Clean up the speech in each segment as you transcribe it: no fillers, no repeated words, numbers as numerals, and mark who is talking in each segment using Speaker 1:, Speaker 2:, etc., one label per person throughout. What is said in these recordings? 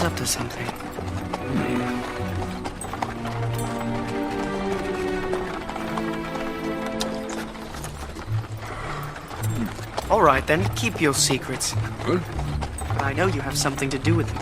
Speaker 1: up to something. All right, then, keep your secrets.
Speaker 2: Good.
Speaker 1: But I know you have something to do with it.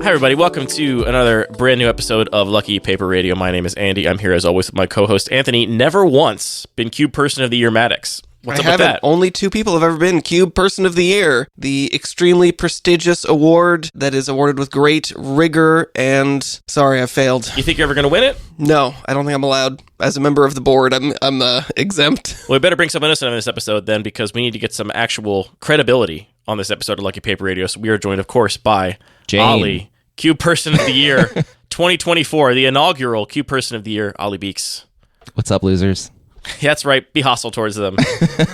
Speaker 3: Hi, everybody. Welcome to another brand new episode of Lucky Paper Radio. My name is Andy. I'm here as always with my co-host Anthony. Never once been Cube Person of the Year Maddox. What's up with that?
Speaker 4: Only two people have ever been Cube Person of the Year, the extremely prestigious award that is awarded with great rigor and... Sorry, I failed.
Speaker 3: You think you're ever going to win it?
Speaker 4: No, I don't think I'm allowed. As a member of the board, I'm exempt.
Speaker 3: Well, we better bring someone innocent on this episode then, because we need to get some actual credibility on this episode of Lucky Paper Radio. So we are joined, of course, by
Speaker 5: Jane.
Speaker 3: Ollie, Cube Person of the Year 2024, the inaugural Cube Person of the Year, Ollie Beeks.
Speaker 5: What's up, losers?
Speaker 3: Yeah, that's right. Be hostile towards them.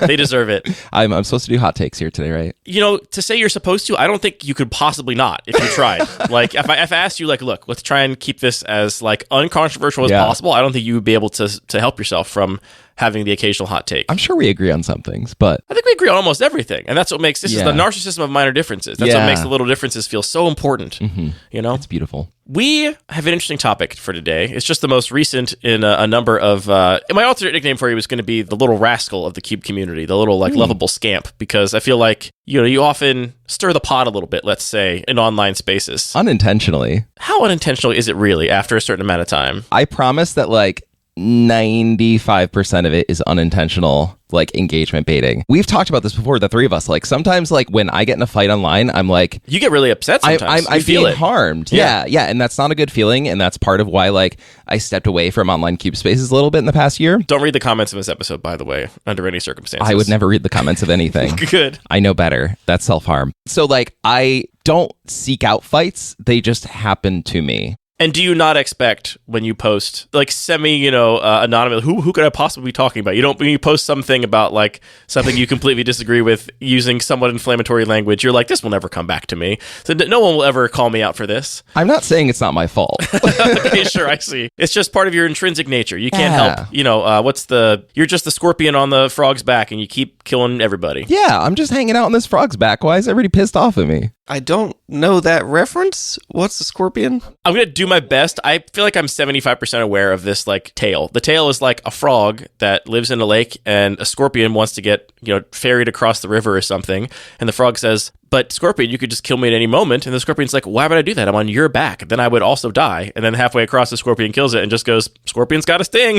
Speaker 3: They deserve it.
Speaker 5: I'm supposed to do hot takes here today, right?
Speaker 3: You know, to say you're supposed to, I don't think you could possibly not if you tried. Like, if I asked you, like, look, let's try and keep this as, like, uncontroversial as possible, I don't think you would be able to help yourself from having the occasional hot take.
Speaker 5: I'm sure we agree on some things, but...
Speaker 3: I think we agree on almost everything. And that's what makes... This is the narcissism of minor differences. That's what makes the little differences feel so important.
Speaker 5: Mm-hmm.
Speaker 3: You know?
Speaker 5: It's beautiful.
Speaker 3: We have an interesting topic for today. It's just the most recent in a number of... my alternate nickname for you was going to be the little rascal of the Cube community, the little, like, lovable scamp, because I feel like, you know, you often stir the pot a little bit, let's say, in online spaces.
Speaker 5: Unintentionally.
Speaker 3: How unintentional is it really after a certain amount of time?
Speaker 5: I promise that, like, 95% of it is unintentional, like, engagement baiting. We've talked about this before, the three of us. Like, sometimes, like, when I get in a fight online, I'm like...
Speaker 3: You get really upset sometimes.
Speaker 5: I'm
Speaker 3: feel
Speaker 5: being
Speaker 3: it.
Speaker 5: harmed. Yeah, and that's not a good feeling, and that's part of why, like, I stepped away from online Cube spaces a little bit in the past year.
Speaker 3: Don't read the comments of this episode, by the way, under any circumstances.
Speaker 5: I would never read the comments of anything.
Speaker 3: Good.
Speaker 5: I know better. That's self-harm. So, like, I don't seek out fights. They just happen to me.
Speaker 3: And do you not expect when you post, like, anonymous, who could I possibly be talking about? When you post something about, like, something you completely disagree with using somewhat inflammatory language, you're like, this will never come back to me. So no one will ever call me out for this.
Speaker 5: I'm not saying it's not my fault.
Speaker 3: Okay, sure, I see. It's just part of your intrinsic nature. You can't help, you're just the scorpion on the frog's back and you keep killing everybody.
Speaker 5: Yeah, I'm just hanging out on this frog's back. Why is everybody pissed off at me?
Speaker 4: I don't know that reference. What's the scorpion?
Speaker 3: I'm going to do my best. I feel like I'm 75% aware of this, like, tale. The tale is like a frog that lives in a lake and a scorpion wants to get, ferried across the river or something. And the frog says, but Scorpion, you could just kill me at any moment. And the Scorpion's like, why would I do that? I'm on your back. Then I would also die. And then halfway across, the Scorpion kills it and just goes, Scorpion's got a sting.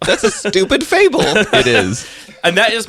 Speaker 4: That's a stupid fable.
Speaker 5: It is.
Speaker 3: And that is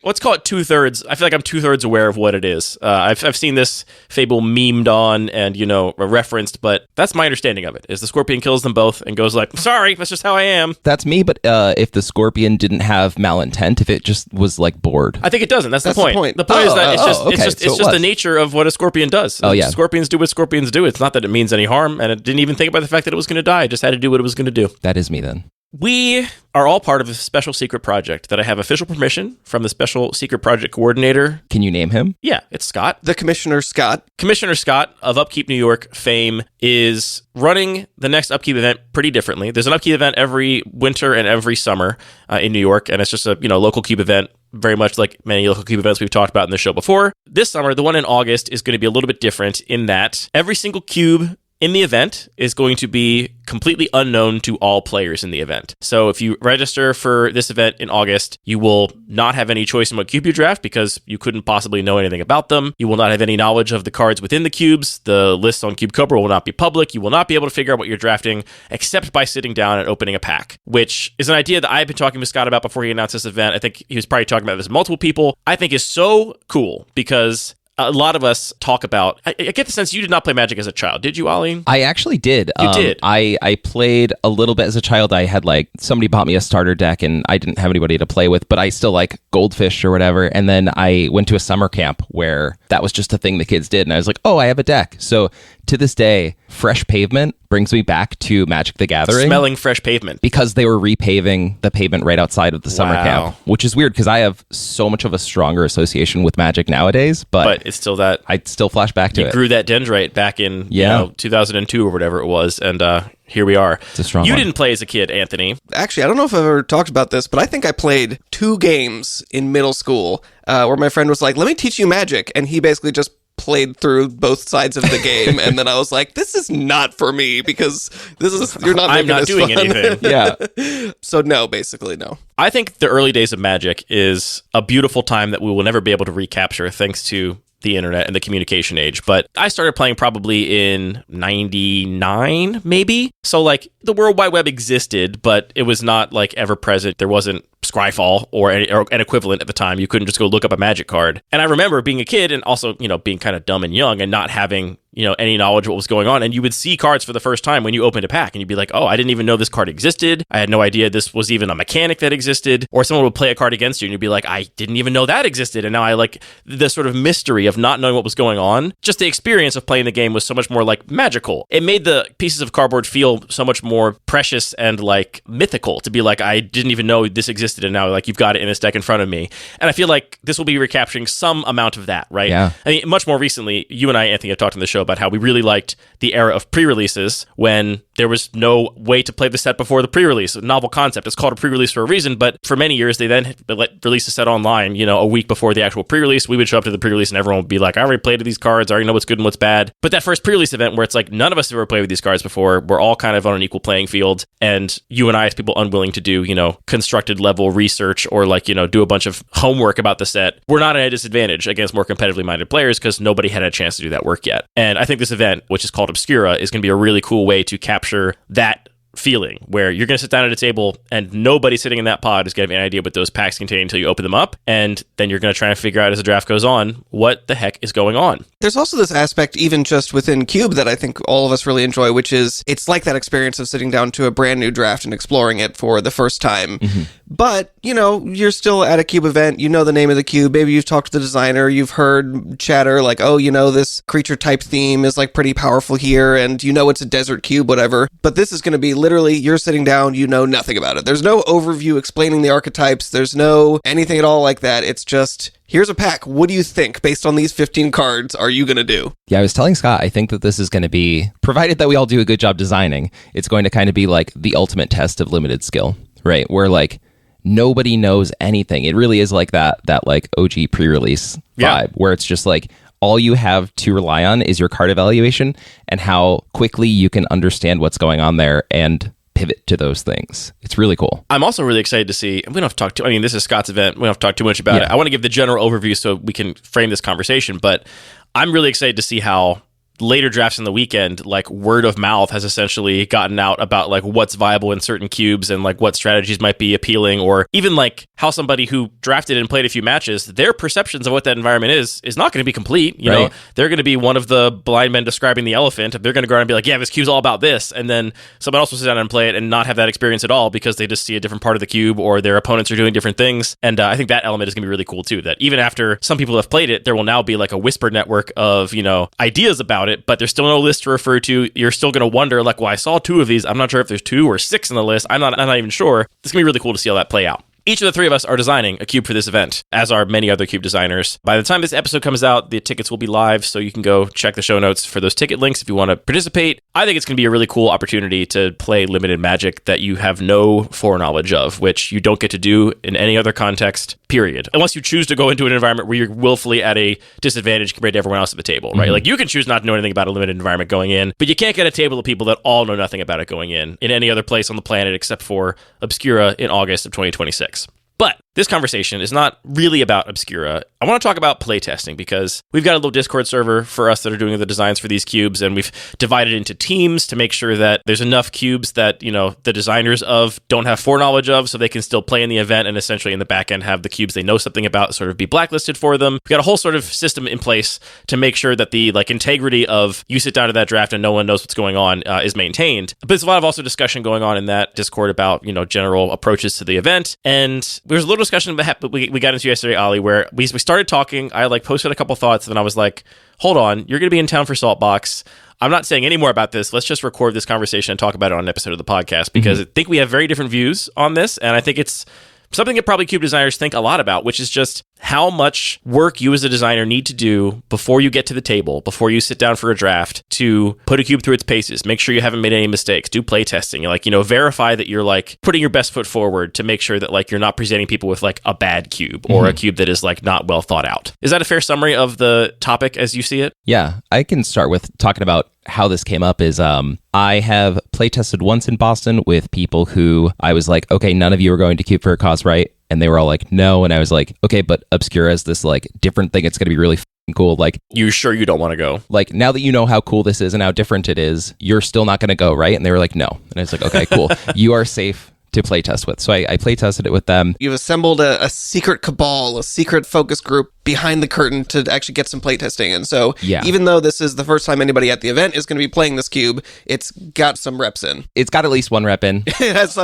Speaker 3: let's call it 2/3. I feel like I'm 2/3 aware of what it is. I've seen this fable memed on and, referenced, but that's my understanding of it, is the Scorpion kills them both and goes like, sorry, that's just how I am.
Speaker 5: That's me, but if the Scorpion didn't have malintent, if it just was, like, bored.
Speaker 3: I think it doesn't. That's the point. The point is that it's just the nature of what a Scorpion does.
Speaker 5: Oh, yeah.
Speaker 3: Scorpions do what Scorpions do. It's not that it means any harm, and it didn't even think about the fact that it was going to die. It just had to do what it was going to do.
Speaker 5: That is me, then.
Speaker 3: We are all part of a special secret project that I have official permission from the special secret project coordinator.
Speaker 5: Can you name him?
Speaker 3: Yeah, it's Scott.
Speaker 4: The Commissioner Scott.
Speaker 3: Commissioner Scott of Upkeep New York fame is running the next Upkeep event pretty differently. There's an Upkeep event every winter and every summer in New York, and it's just a local Cube event, very much like many local Cube events we've talked about in the show before. This summer, the one in August is going to be a little bit different in that every single Cube in the event is going to be completely unknown to all players in the event. So if you register for this event in August, you will not have any choice in what cube you draft because you couldn't possibly know anything about them. You will not have any knowledge of the cards within the cubes. The lists on Cube Cobra will not be public. You will not be able to figure out what you're drafting except by sitting down and opening a pack, which is an idea that I've been talking with Scott about before he announced this event. I think he was probably talking about this with multiple people. I think is so cool because a lot of us talk about... I get the sense you did not play Magic as a child. Did you, Ollie?
Speaker 5: I actually did.
Speaker 3: You did?
Speaker 5: I played a little bit as a child. I had, like, somebody bought me a starter deck and I didn't have anybody to play with, but I still like Goldfish or whatever. And then I went to a summer camp where that was just a thing the kids did. And I was like, oh, I have a deck. So to this day, fresh pavement brings me back to Magic the Gathering.
Speaker 3: Smelling fresh pavement.
Speaker 5: Because they were repaving the pavement right outside of the summer camp, which is weird because I have so much of a stronger association with Magic nowadays, but
Speaker 3: it's still that...
Speaker 5: I still flash back to it.
Speaker 3: You grew that dendrite back in 2002 or whatever it was, and here we are.
Speaker 5: It's a strong
Speaker 3: You
Speaker 5: one.
Speaker 3: didn't play as a kid, Anthony.
Speaker 4: Actually, I don't know if I've ever talked about this, but I think I played 2 games in middle school where my friend was like, let me teach you Magic, and he basically just played through both sides of the game, and then I was like, this is not for me, because you're not
Speaker 3: I'm
Speaker 4: making
Speaker 3: not
Speaker 4: this
Speaker 3: doing
Speaker 4: fun.
Speaker 3: anything.
Speaker 5: Yeah.
Speaker 4: So no, basically no.
Speaker 3: I think the early days of Magic is a beautiful time that we will never be able to recapture thanks to the internet and the communication age. But I started playing probably in 99, maybe. So like the World Wide Web existed, but it was not like ever present. There wasn't Scryfall or an equivalent at the time. You couldn't just go look up a Magic card. And I remember being a kid and also, being kind of dumb and young and not having, any knowledge of what was going on. And you would see cards for the first time when you opened a pack and you'd be like, oh, I didn't even know this card existed. I had no idea this was even a mechanic that existed. Or someone would play a card against you and you'd be like, I didn't even know that existed. And now I like the sort of mystery of not knowing what was going on. Just the experience of playing the game was so much more like magical. It made the pieces of cardboard feel so much more precious and like mythical to be like, I didn't even know this existed. And now like you've got it in this deck in front of me. And I feel like this will be recapturing some amount of that, right?
Speaker 5: Yeah.
Speaker 3: I mean, much more recently, you and I, Anthony, have talked on the show about how we really liked the era of pre-releases when there was no way to play the set before the pre-release. A novel concept. It's called a pre-release for a reason, but for many years, they then released a set online, a week before the actual pre-release. We would show up to the pre-release and everyone would be like, I already played these cards. I already know what's good and what's bad. But that first pre-release event where it's like, none of us have ever played with these cards before. We're all kind of on an equal playing field. And you and I, as people unwilling to do, constructed level research or do a bunch of homework about the set, we're not at a disadvantage against more competitively minded players because nobody had a chance to do that work yet. And I think this event, which is called Obscura, is going to be a really cool way to capture that feeling where you're going to sit down at a table and nobody sitting in that pod is going to have any idea what those packs contain until you open them up. And then you're going to try and figure out as the draft goes on, what the heck is going on.
Speaker 4: There's also this aspect, even just within Cube, that I think all of us really enjoy, which is it's like that experience of sitting down to a brand new draft and exploring it for the first time. Mm-hmm. But, you're still at a Cube event, the name of the cube, maybe you've talked to the designer, you've heard chatter like, oh, this creature type theme is like pretty powerful here, and it's a desert cube, whatever. But this is going to be literally, you're sitting down, nothing about it. There's no overview explaining the archetypes, there's no anything at all like that. It's just, here's a pack. What do you think based on these 15 cards are you going to do?
Speaker 5: Yeah, I was telling Scott, I think that this is going to be, provided that we all do a good job designing, it's going to kind of be like the ultimate test of limited skill, right? Where like nobody knows anything. It really is like that like OG pre-release vibe where it's just like all you have to rely on is your card evaluation and how quickly you can understand what's going on there and pivot to those things. It's really cool.
Speaker 3: I'm also really excited to see, we don't have to talk this is Scott's event. We don't have to talk too much about it. I want to give the general overview so we can frame this conversation, but I'm really excited to see how later drafts in the weekend, like word of mouth has essentially gotten out about like what's viable in certain cubes and like what strategies might be appealing, or even like how somebody who drafted and played a few matches, their perceptions of what that environment is not going to be complete. You know, they're going to be one of the blind men describing the elephant. They're going to go around and be like, yeah, this cube's all about this. And then someone else will sit down and play it and not have that experience at all because they just see a different part of the cube or their opponents are doing different things. And I think that element is going to be really cool too, that even after some people have played it, there will now be like a whispered network of, ideas about it, but there's still no list to refer to. You're still going to wonder, like, well, I saw 2 of these. I'm not sure if there's 2 or 6 in the list. I'm not even sure. It's going to be really cool to see how that play out. Each of the 3 of us are designing a cube for this event, as are many other cube designers. By the time this episode comes out, the tickets will be live, so you can go check the show notes for those ticket links if you want to participate. I think it's going to be a really cool opportunity to play limited Magic that you have no foreknowledge of, which you don't get to do in any other context, period. Unless you choose to go into an environment where you're willfully at a disadvantage compared to everyone else at the table, right? Like, you can choose not to know anything about a limited environment going in, but you can't get a table of people that all know nothing about it going in any other place on the planet except for Obscura in August of 2026. But this conversation is not really about Obscura. I want to talk about playtesting because we've got a little Discord server for us that are doing the designs for these cubes, and we've divided into teams to make sure that there's enough cubes that, the designers of don't have foreknowledge of, so they can still play in the event and essentially in the back end have the cubes they know something about sort of be blacklisted for them. We've got a whole sort of system in place to make sure that the integrity of you sit down to that draft and no one knows what's going on is maintained. But there's a lot of also discussion going on in that Discord about, general approaches to the event, and there's a little discussion that we got into yesterday, Ollie, where we started talking. I like posted a couple thoughts, and then I was like, hold on, you're going to be in town for Saltbox. I'm not saying any more about this. Let's just record this conversation and talk about it on an episode of the podcast, because I think we have very different views on this, and I think it's something that probably Cube designers think a lot about, which is just how much work you as a designer need to do before you get to the table, before you sit down for a draft, to put a cube through its paces, make sure you haven't made any mistakes, do playtesting, like, verify that you're like putting your best foot forward to make sure that like you're not presenting people with like a bad cube or a cube that is like not well thought out. Is that a fair summary of the topic as you see it?
Speaker 5: Yeah, I can start with talking about how this came up is I have playtested once in Boston with people who I was like, okay, none of you are going to Cube for a Cause, right? And they were all like, no. And I was like, okay, but Obscura is this like different thing. It's going to be really cool. Like,
Speaker 3: you sure you don't want to go?
Speaker 5: Like, now that you know how cool this is and how different it is, you're still not going to go, right? And they were like, no. And I was like, okay, cool. You are safe to playtest with. So I playtested it with them.
Speaker 4: You've assembled a secret cabal, a secret focus group behind the curtain to actually get some playtesting. And so even though this is the first time anybody at the event is going to be playing this cube, it's got some reps in.
Speaker 5: It's got at least one rep in.
Speaker 4: It has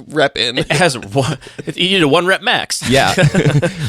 Speaker 4: rep in.
Speaker 3: It has one. You need a 1 rep max.
Speaker 5: Yeah.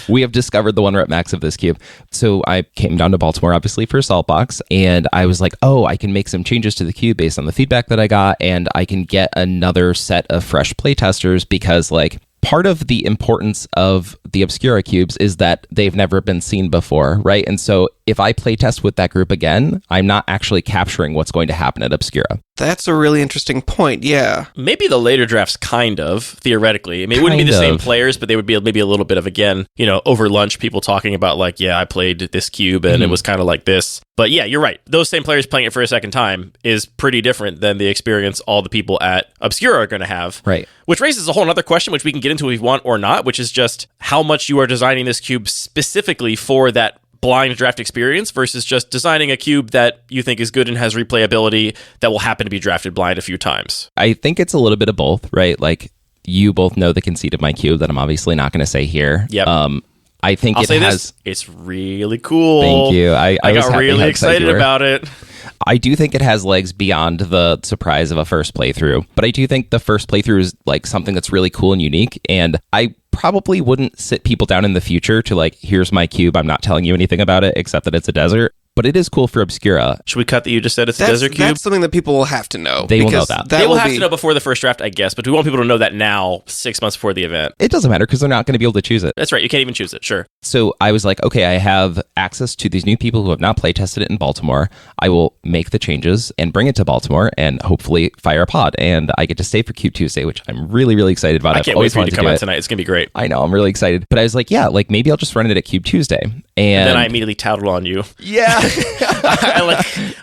Speaker 5: We have discovered the 1 rep max of this cube. So I came down to Baltimore, obviously, for Saltbox, and I was like, oh, I can make some changes to the cube based on the feedback that I got, and I can get another set of fresh playtesters, because like part of the importance of the Obscura cubes is that they've never been seen before, right? And so if I playtest with that group again, I'm not actually capturing what's going to happen at Obscura.
Speaker 4: That's a really interesting point, yeah.
Speaker 3: Maybe the later drafts, kind of, theoretically. I mean, it wouldn't be the same players, but they would be maybe a little bit of, again, over lunch, people talking about like, yeah, I played this cube and it was kind of like this. But yeah, you're right. Those same players playing it for a second time is pretty different than the experience all the people at Obscura are going to have.
Speaker 5: Right.
Speaker 3: Which raises a whole other question, which we can get into if we want or not, which is just how much you are designing this cube specifically for that blind draft experience versus just designing a cube that you think is good and has replayability that will happen to be drafted blind a few times.
Speaker 5: I think it's a little bit of both, right? Like, you both know the conceit of my cube that I'm obviously not going to say here.
Speaker 3: Yep.
Speaker 5: I think
Speaker 3: it's really cool.
Speaker 5: Thank you. I
Speaker 3: got really excited about it.
Speaker 5: I do think it has legs beyond the surprise of a first playthrough, but I do think the first playthrough is like something that's really cool and unique, and I probably wouldn't sit people down in the future to like, here's my cube, I'm not telling you anything about it except that it's a desert. But it is cool for Obscura.
Speaker 3: Should we cut that you just said it's a desert cube?
Speaker 4: That's something that people will have to know.
Speaker 5: They will know that.
Speaker 3: They will have to know before the first draft, I guess, but we want people to know that now, 6 months before the event.
Speaker 5: It doesn't matter because they're not going to be able to choose it.
Speaker 3: That's right. You can't even choose it. Sure.
Speaker 5: So I was like, okay, I have access to these new people who have not playtested it in Baltimore. I will make the changes and bring it to Baltimore and hopefully fire a pod. And I get to stay for Cube Tuesday, which I'm really, really excited about.
Speaker 3: I can't wait for you to come out tonight. It's going to be great.
Speaker 5: I know. I'm really excited. But I was like, yeah, like maybe I'll just run it at Cube Tuesday. And
Speaker 3: then I immediately tattled on you.
Speaker 5: Yeah.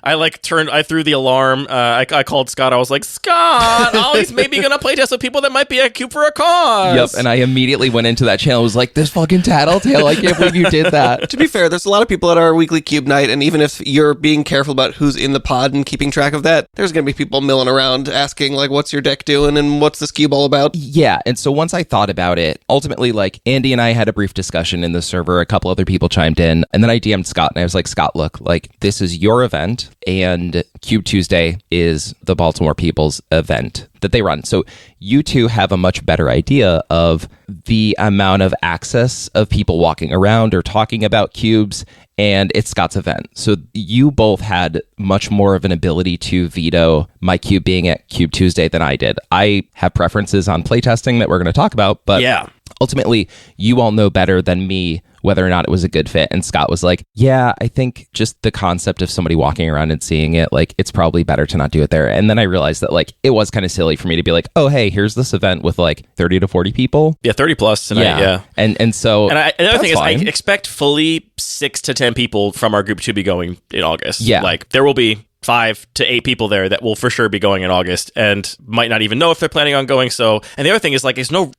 Speaker 3: I threw the alarm. I called Scott. I was like, Scott, Ollie's maybe going to playtest with people that might be at Cube for a Cause.
Speaker 5: Yep. And I immediately went into that channel and was like, this fucking tattletale. I can't believe you did that.
Speaker 4: To be fair, there's a lot of people at our weekly Cube night, and even if you're being careful about who's in the pod and keeping track of that, there's going to be people milling around asking, like, what's your deck doing and what's this cube all about?
Speaker 5: Yeah. And so once I thought about it, ultimately, like, Andy and I had a brief discussion in the server. A couple other people chimed in. And then I DM'd Scott and I was like, Scott, look, like, this is your event, and Cube Tuesday is the Baltimore people's event that they run. So you two have a much better idea of the amount of access of people walking around or talking about cubes, and it's Scott's event. So you both had much more of an ability to veto my cube being at Cube Tuesday than I did. I have preferences on playtesting that we're going to talk about, but ultimately you all know better than me whether or not it was a good fit. And Scott was like, yeah, I think just the concept of somebody walking around and seeing it, like, it's probably better to not do it there. And then I realized that, like, it was kind of silly for me to be like, oh, hey, here's this event with like 30 to 40 people.
Speaker 3: Yeah, 30 plus tonight, yeah.
Speaker 5: And so
Speaker 3: another thing is I expect fully 6 to 10 people from our group to be going in August.
Speaker 5: Yeah.
Speaker 3: Like, there will be 5 to 8 people there that will for sure be going in August and might not even know if they're planning on going. So, and the other thing is, like, there's no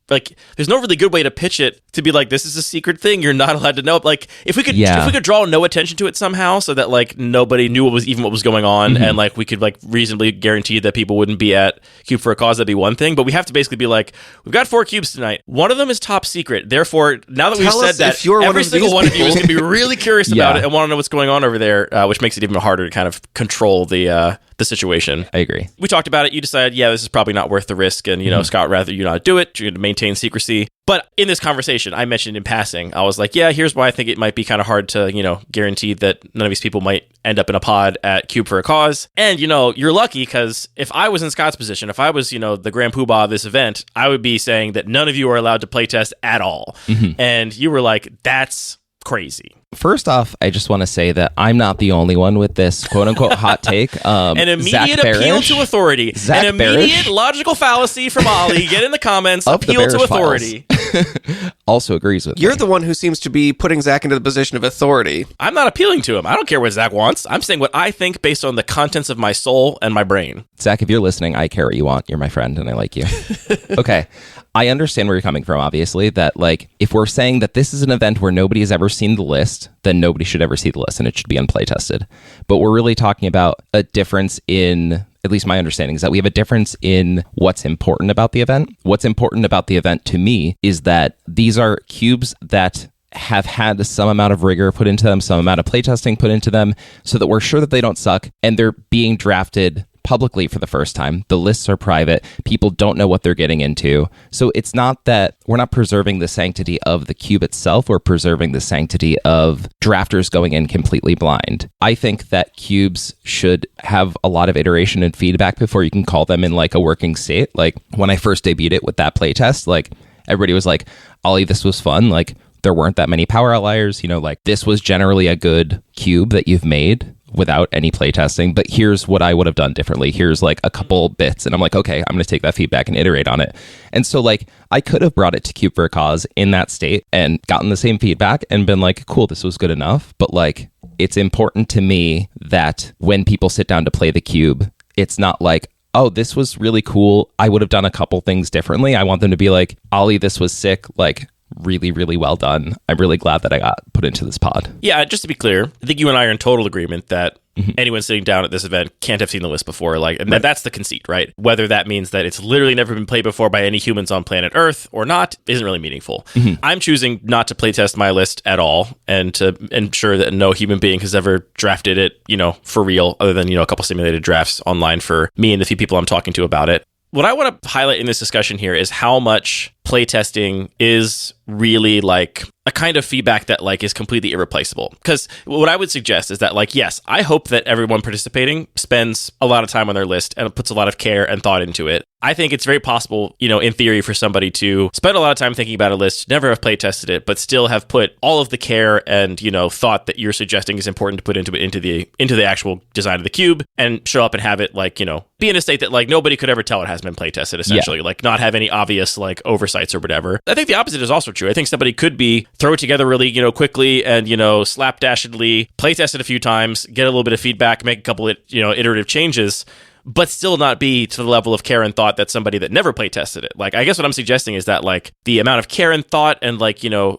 Speaker 3: really good way to pitch it to be like, this is a secret thing you're not allowed to know. Like, if we could draw no attention to it somehow so that like nobody knew what was going on, and like we could like reasonably guarantee that people wouldn't be at Cube for a Cause, that'd be one thing. But we have to basically be like, we've got 4 cubes tonight. One of them is top secret. Therefore, now that we've said that, every single one of you is going to be really curious about it and want to know what's going on over there, which makes it even harder to kind of control control the situation.
Speaker 5: I agree.
Speaker 3: We talked about it. You decided, this is probably not worth the risk. And, Scott, rather you not do it. You're going to maintain secrecy. But in this conversation, I mentioned in passing, I was like, here's why I think it might be kind of hard to, guarantee that none of these people might end up in a pod at Cube for a cause. And, you're lucky because if I was in Scott's position, if I was, the grand poobah of this event, I would be saying that none of you are allowed to playtest at all. And you were like, that's crazy.
Speaker 5: First off, I just want to say that I'm not the only one with this quote-unquote hot take.
Speaker 3: An immediate appeal to authority. An immediate logical fallacy from Ollie. Get in the comments. Appeal to authority.
Speaker 5: Also agrees with
Speaker 4: You're
Speaker 5: me.
Speaker 4: the one who seems to be putting Zach into the position of authority.
Speaker 3: I'm not appealing to him. I don't care what Zach wants. I'm saying what I think based on the contents of my soul and my brain.
Speaker 5: Zach, if you're listening, I care what you want. You're my friend and I like you. Okay. I understand where you're coming from, obviously, that if we're saying that this is an event where nobody has ever seen the list, then nobody should ever see the list and it should be unplaytested. But we're really talking about a difference in, at least my understanding is that we have a difference in what's important about the event. What's important about the event to me is that these are cubes that have had some amount of rigor put into them, some amount of playtesting put into them, so that we're sure that they don't suck and they're being drafted publicly for the first time. The lists are private. People don't know what they're getting into. So it's not that we're not preserving the sanctity of the cube itself. We're preserving the sanctity of drafters going in completely blind. I think that cubes should have a lot of iteration and feedback before you can call them in a working state. When I first debuted it with that playtest, everybody was like, Ollie, this was fun. There weren't that many power outliers. This was generally a good cube that you've made without any playtesting, but here's what I would have done differently. Here's a couple bits. And I'm like, okay, I'm going to take that feedback and iterate on it. And so I could have brought it to Cube for a cause in that state and gotten the same feedback and been like, cool, this was good enough. But it's important to me that when people sit down to play the cube, it's not oh, this was really cool. I would have done a couple things differently. I want them to be like, Ollie, this was sick. Really, really well done. I'm really glad that I got put into this pod.
Speaker 3: Yeah, just to be clear, I think you and I are in total agreement that anyone sitting down at this event can't have seen the list before. That's the conceit, right? Whether that means that it's literally never been played before by any humans on planet Earth or not isn't really meaningful. I'm choosing not to playtest my list at all and to ensure that no human being has ever drafted it, for real, other than, a couple simulated drafts online for me and the few people I'm talking to about it. What I want to highlight in this discussion here is how much playtesting is really a kind of feedback that is completely irreplaceable. Because what I would suggest is that yes, I hope that everyone participating spends a lot of time on their list and puts a lot of care and thought into it. I think it's very possible, in theory, for somebody to spend a lot of time thinking about a list, never have play tested it, but still have put all of the care and, thought that you're suggesting is important to put into the actual design of the cube and show up and have it be in a state that nobody could ever tell it hasn't been play tested, essentially. Not have any obvious oversights or whatever. I think the opposite is also true. I think somebody could throw it together really, quickly and, slapdashedly, play test it a few times, get a little bit of feedback, make a couple of, iterative changes, but still not be to the level of care and thought that somebody that never play tested it. I guess what I'm suggesting is that the amount of care and thought and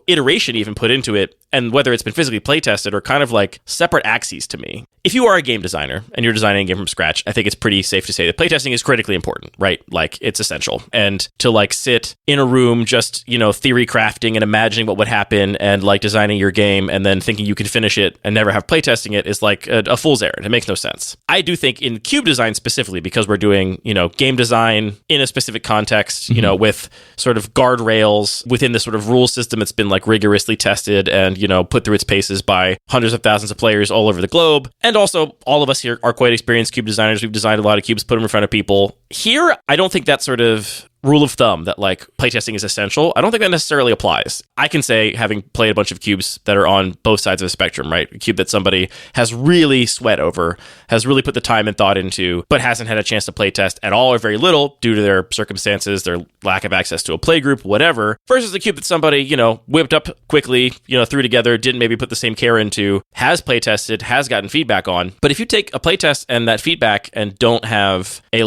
Speaker 3: iteration even put into it, and whether it's been physically play tested are kind of separate axes to me. If you are a game designer and you're designing a game from scratch, I think it's pretty safe to say that playtesting is critically important, right? It's essential. And to sit in a room just, theory crafting and imagining what would happen and designing your game and then thinking you can finish it and never have playtesting it is a fool's errand. It makes no sense. I do think in cube design specifically, because we're doing, game design in a specific context, with sort of guardrails within the sort of rule system that's been rigorously tested and, put through its paces by hundreds of thousands of players all over the globe. And also, all of us here are quite experienced cube designers. We've designed a lot of cubes, put them in front of people. Here, I don't think that sort of rule of thumb that playtesting is essential, I don't think that necessarily applies. I can say, having played a bunch of cubes that are on both sides of the spectrum, right? A cube that somebody has really sweat over, has really put the time and thought into, but hasn't had a chance to playtest at all or very little due to their circumstances, their lack of access to a play group, whatever, versus the cube that somebody, whipped up quickly, threw together, didn't maybe put the same care into, has playtested, has gotten feedback on. But if you take a playtest and that feedback and don't have a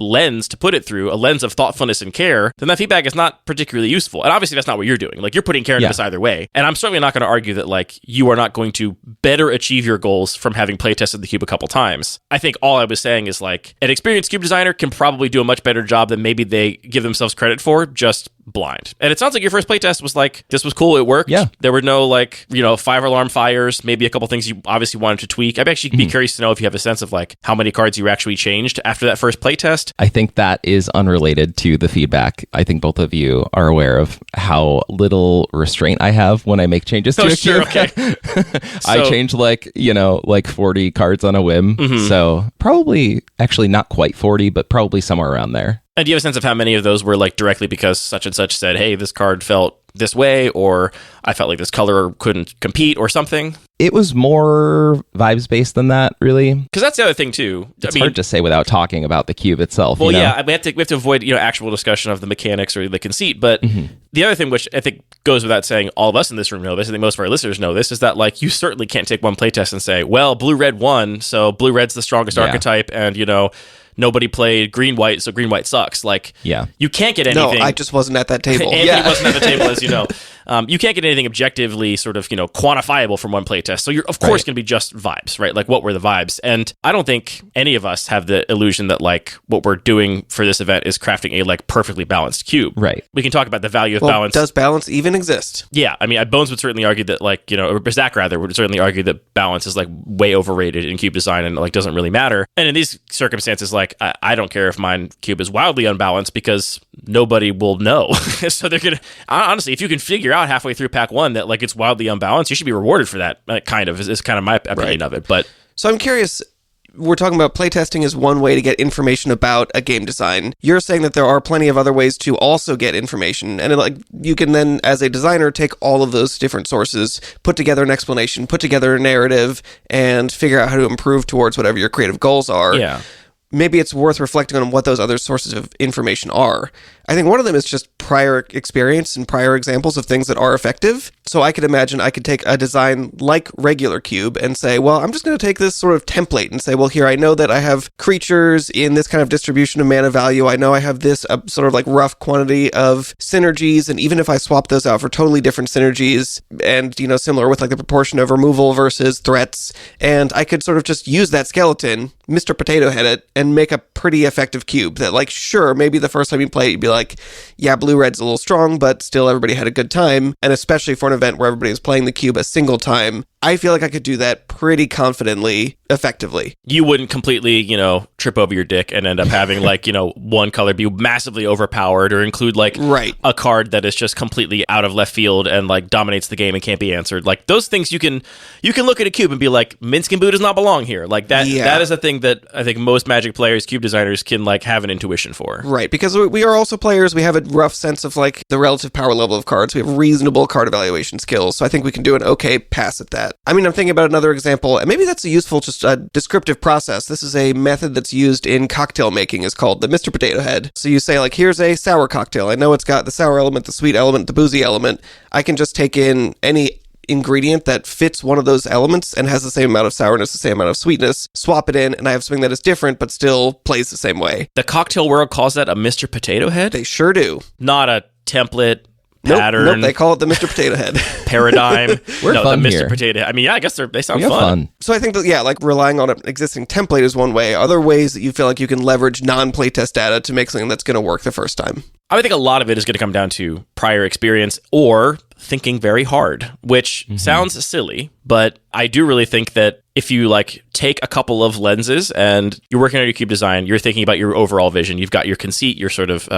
Speaker 3: lens to put it through, a lens of thoughtfulness and care, then that feedback is not particularly useful. And obviously that's not what you're doing. You're putting care into this either way. And I'm certainly not going to argue that you are not going to better achieve your goals from having playtested the cube a couple times. I think all I was saying is an experienced cube designer can probably do a much better job than maybe they give themselves credit for just blind. And it sounds like your first playtest was like, this was cool, it worked.
Speaker 5: Yeah.
Speaker 3: There were no like, 5-alarm fires, maybe a couple things you obviously wanted to tweak. I'd actually be curious to know if you have a sense of like how many cards you actually changed after that first playtest.
Speaker 5: I think that is unrelated to the feedback. I think both of you are aware of how little restraint I have when I make changes to a
Speaker 3: sure,
Speaker 5: cube.
Speaker 3: okay.
Speaker 5: I change like 40 cards on a whim. So probably actually not quite 40, but probably somewhere around there.
Speaker 3: And do you have a sense of how many of those were like directly because such and such said, hey, this card felt this way, or I felt like this color couldn't compete or something?
Speaker 5: It was more vibes based than that, really.
Speaker 3: Because that's the other thing too.
Speaker 5: It's hard to say without talking about the cube itself.
Speaker 3: Well, yeah, we have to avoid actual discussion of the mechanics or the conceit. But the other thing, which I think goes without saying, all of us in this room know this, I think most of our listeners know this, is that like you certainly can't take one playtest and say, well, blue-red won, so blue-red's the strongest archetype, and nobody played green-white, so green-white sucks. Like, you can't get anything.
Speaker 4: No, I just wasn't at that table.
Speaker 3: Anthony wasn't at the table, as you know. You can't get anything objectively sort of, quantifiable from one playtest. So you're, of course, going to be just vibes, right? Like, what were the vibes? And I don't think any of us have the illusion that, like, what we're doing for this event is crafting a, like, perfectly balanced cube.
Speaker 5: Right.
Speaker 3: We can talk about the value of
Speaker 4: Well,
Speaker 3: balance.
Speaker 4: does balance even exist?
Speaker 3: Yeah. I mean, Bones would certainly argue that, like, or Zach, rather, would certainly argue that balance is, like, way overrated in cube design and, like, doesn't really matter. And in these circumstances, like, I don't care if mine cube is wildly unbalanced because nobody will know. So they're gonna honestly, if you can figure out halfway through pack one that like it's wildly unbalanced, you should be rewarded for that. Kind of is kind of my opinion of it. But
Speaker 4: so I'm curious. We're talking about playtesting as one way to get information about a game design. You're saying that there are plenty of other ways to also get information, and like you can then, as a designer, take all of those different sources, put together an explanation, put together a narrative, and figure out how to improve towards whatever your creative goals are.
Speaker 3: Yeah.
Speaker 4: Maybe it's worth reflecting on what those other sources of information are. I think one of them is just prior experience and prior examples of things that are effective. So I could imagine I could take a design like regular cube and say, well, I'm just going to take this sort of template and say, well, here, I know that I have creatures in this kind of distribution of mana value. I know I have this sort of like rough quantity of synergies. And even if I swap those out for totally different synergies and, similar with like the proportion of removal versus threats, and I could sort of just use that skeleton, Mr. Potato Head it, and make a pretty effective cube that, like, sure, maybe the first time you play it, you'd be like, yeah, blue-red's a little strong, but still everybody had a good time. And especially for an event where everybody is playing the cube a single time, I feel like I could do that pretty confidently, effectively.
Speaker 3: You wouldn't completely, trip over your dick and end up having like, one color be massively overpowered or include like a card that is just completely out of left field and like dominates the game and can't be answered. Like those things you can look at a cube and be like, Minsc and Boo does not belong here. Like that is a thing that I think most Magic players, cube designers can like have an intuition for.
Speaker 4: Right, because we are also players. We have a rough sense of like the relative power level of cards. We have reasonable card evaluation skills. So I think we can do an okay pass at that. I mean, I'm thinking about another example, and maybe that's a useful, just a descriptive process. This is a method that's used in cocktail making. It's called the Mr. Potato Head. So you say, like, here's a sour cocktail. I know it's got the sour element, the sweet element, the boozy element. I can just take in any ingredient that fits one of those elements and has the same amount of sourness, the same amount of sweetness, swap it in, and I have something that is different but still plays the same way.
Speaker 3: The cocktail world calls that a Mr. Potato Head?
Speaker 4: They sure do.
Speaker 3: Not a template. Pattern.
Speaker 4: Nope, they call it the Mr. Potato Head.
Speaker 3: Paradigm.
Speaker 5: We're fun
Speaker 3: the Mr.
Speaker 5: here.
Speaker 3: Potato Head. I mean, I guess they sound fun.
Speaker 4: So I think that, like relying on an existing template is one way. Other ways that you feel like you can leverage non-playtest data to make something that's going to work the first time.
Speaker 3: I think a lot of it is going to come down to prior experience or thinking very hard, which sounds silly, but I do really think that if you like take a couple of lenses and you're working on your cube design, you're thinking about your overall vision, you've got your conceit, your sort of,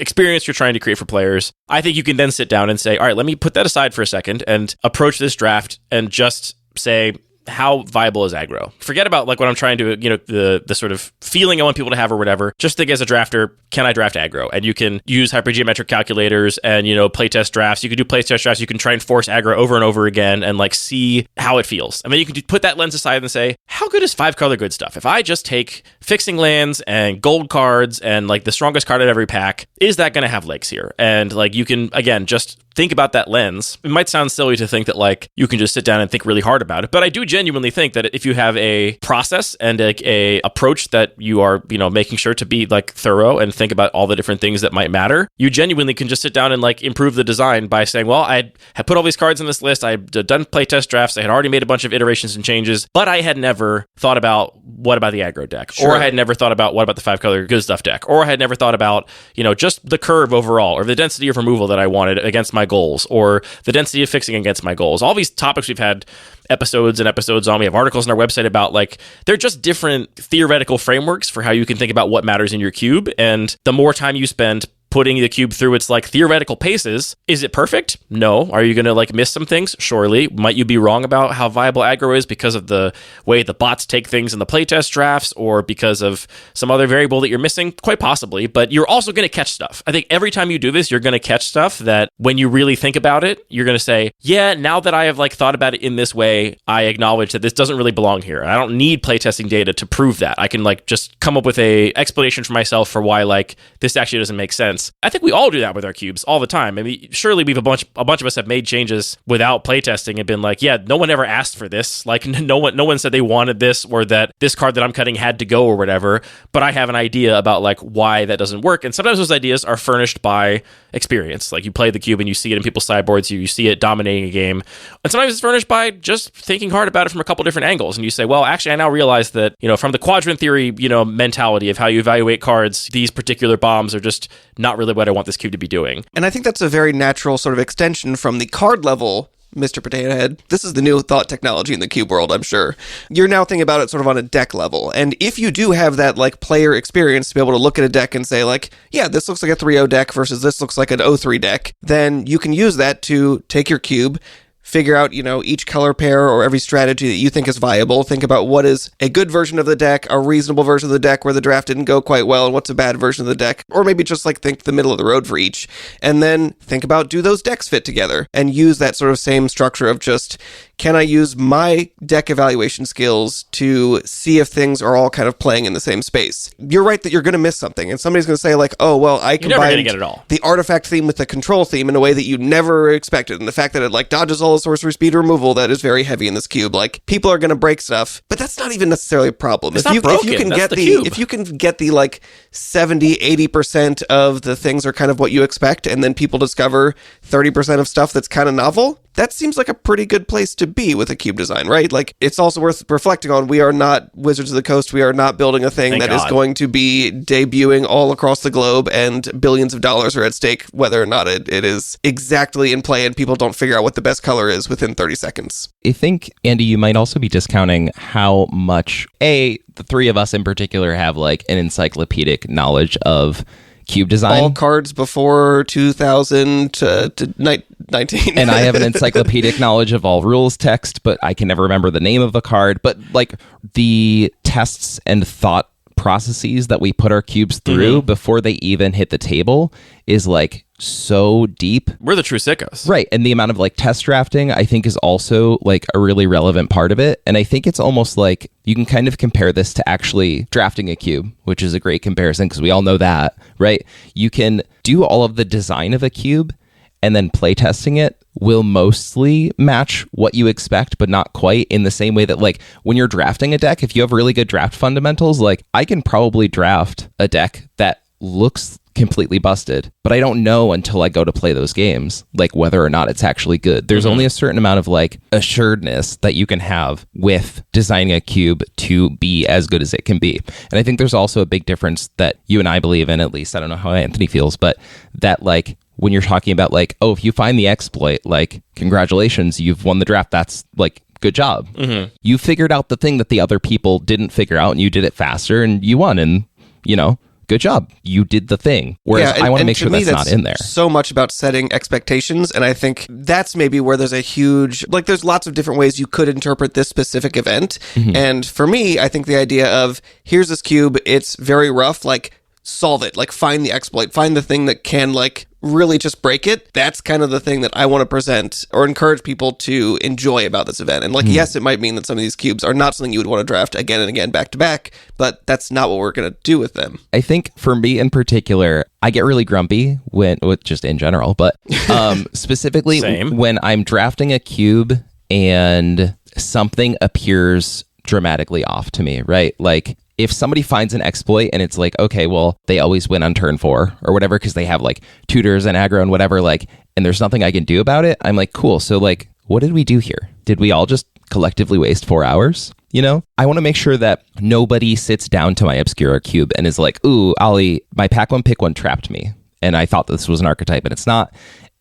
Speaker 3: experience you're trying to create for players. I think you can then sit down and say, all right, let me put that aside for a second and approach this draft and just say, how viable is aggro? Forget about like what I'm trying to, the sort of feeling I want people to have or whatever. Just think as a drafter, can I draft aggro? And you can use hypergeometric calculators and, playtest drafts. You can do playtest drafts. You can try and force aggro over and over again and like see how it feels. And then you can put that lens aside and say, how good is 5-color good stuff? If I just take fixing lands and gold cards and like the strongest card of every pack, is that going to have legs here? And like you can, again, just think about that lens. It might sound silly to think that like you can just sit down and think really hard about it, but I do genuinely think that if you have a process and a approach that you are, making sure to be like thorough and think about all the different things that might matter, you genuinely can just sit down and like improve the design by saying, well, I had put all these cards in this list. I had done playtest drafts. I had already made a bunch of iterations and changes, but I had never thought about what about the aggro deck, or I had never thought about what about the 5-color good stuff deck, or I had never thought about, just the curve overall, or the density of removal that I wanted against my goals, or the density of fixing against my goals. All these topics we've had episodes and episodes on. We have articles on our website about like they're just different theoretical frameworks for how you can think about what matters in your cube. And the more time you spend putting the cube through its like theoretical paces, is it perfect? No. Are you going to like miss some things? Surely. Might you be wrong about how viable aggro is because of the way the bots take things in the playtest drafts, or because of some other variable that you're missing? Quite possibly, but you're also going to catch stuff. I think every time you do this, you're going to catch stuff that when you really think about it, you're going to say, yeah, now that I have like thought about it in this way, I acknowledge that this doesn't really belong here. I don't need playtesting data to prove that. I can like just come up with a explanation for myself for why like this actually doesn't make sense. I think we all do that with our cubes all the time. I mean, surely a bunch of us have made changes without playtesting and been like, yeah, no one ever asked for this. Like no one said they wanted this, or that this card that I'm cutting had to go or whatever. But I have an idea about like why that doesn't work. And sometimes those ideas are furnished by experience. Like you play the cube and you see it in people's sideboards, you see it dominating a game. And sometimes it's furnished by just thinking hard about it from a couple different angles. And you say, well, actually, I now realize that, from the quadrant theory, mentality of how you evaluate cards, these particular bombs are just not really what I want this cube to be doing.
Speaker 4: And I think that's a very natural sort of extension from the card level, Mr. Potato Head. This is the new thought technology in the cube world, I'm sure. You're now thinking about it sort of on a deck level. And if you do have that like player experience to be able to look at a deck and say like, yeah, this looks like a 3-0 deck versus this looks like an 0-3 deck, then you can use that to take your cube, figure out, each color pair or every strategy that you think is viable. Think about what is a good version of the deck, a reasonable version of the deck where the draft didn't go quite well, and what's a bad version of the deck. Or maybe just like think the middle of the road for each. And then think about, do those decks fit together? And use that sort of same structure of just, can I use my deck evaluation skills to see if things are all kind of playing in the same space? You're right that you're going to miss something. And somebody's going to say like, oh, well, I combined the artifact theme with the control theme in a way that you never expected. And the fact that it like dodges all the sorcery speed removal that is very heavy in this cube, like people are going to break stuff, but that's not even necessarily a problem.
Speaker 3: If you
Speaker 4: can get the like 70-80% of the things are kind of what you expect, and then people discover 30% of stuff that's kind of novel, that seems like a pretty good place to be with a cube design, right? Like, it's also worth reflecting on, we are not Wizards of the Coast. We are not building a thing is going to be debuting all across the globe and billions of dollars are at stake, whether or not it is exactly in play and people don't figure out what the best color is within 30 seconds.
Speaker 5: I think, Andy, you might also be discounting how much, the three of us in particular have like an encyclopedic knowledge of cube design.
Speaker 4: All cards before 2019.
Speaker 5: And I have an encyclopedic knowledge of all rules text, but I can never remember the name of the card. But like the tests and thought processes that we put our cubes through before they even hit the table is like so deep.
Speaker 3: We're the true sickos.
Speaker 5: Right. And the amount of like test drafting, I think, is also like a really relevant part of it. And I think it's almost like you can kind of compare this to actually drafting a cube, which is a great comparison because we all know that, right? You can do all of the design of a cube and then playtesting it will mostly match what you expect, but not quite, in the same way that like when you're drafting a deck, if you have really good draft fundamentals, like I can probably draft a deck that looks completely busted, but I don't know until I go to play those games, like whether or not it's actually good. There's only a certain amount of like assuredness that you can have with designing a cube to be as good as it can be. And I think there's also a big difference that you and I believe in, at least I don't know how Anthony feels, but that like when you're talking about like, oh, if you find the exploit, like congratulations, you've won the draft. That's like, good job. You figured out the thing that the other people didn't figure out and you did it faster and you won, and good job. You did the thing. Whereas I want to make sure that's not in there.
Speaker 4: So much about setting expectations. And I think that's maybe where there's a huge, like there's lots of different ways you could interpret this specific event. And for me, I think the idea of here's this cube, it's very rough, like solve it, like find the exploit, find the thing that can like really just break it. That's kind of the thing that I want to present or encourage people to enjoy about this event. And like, yes, it might mean that some of these cubes are not something you would want to draft again and again back to back, but that's not what we're going to do with them.
Speaker 5: I think for me in particular, I get really grumpy just in general, but specifically when I'm drafting a cube and something appears dramatically off to me, right? Like if somebody finds an exploit and it's like, okay, well, they always win on turn 4 or whatever because they have like tutors and aggro and whatever, like, and there's nothing I can do about it. I'm like, cool. So like, what did we do here? Did we all just collectively waste 4 hours? You know, I want to make sure that nobody sits down to my Obscura cube and is like, ooh, Ollie, my pack one, pick one trapped me. And I thought this was an archetype and it's not.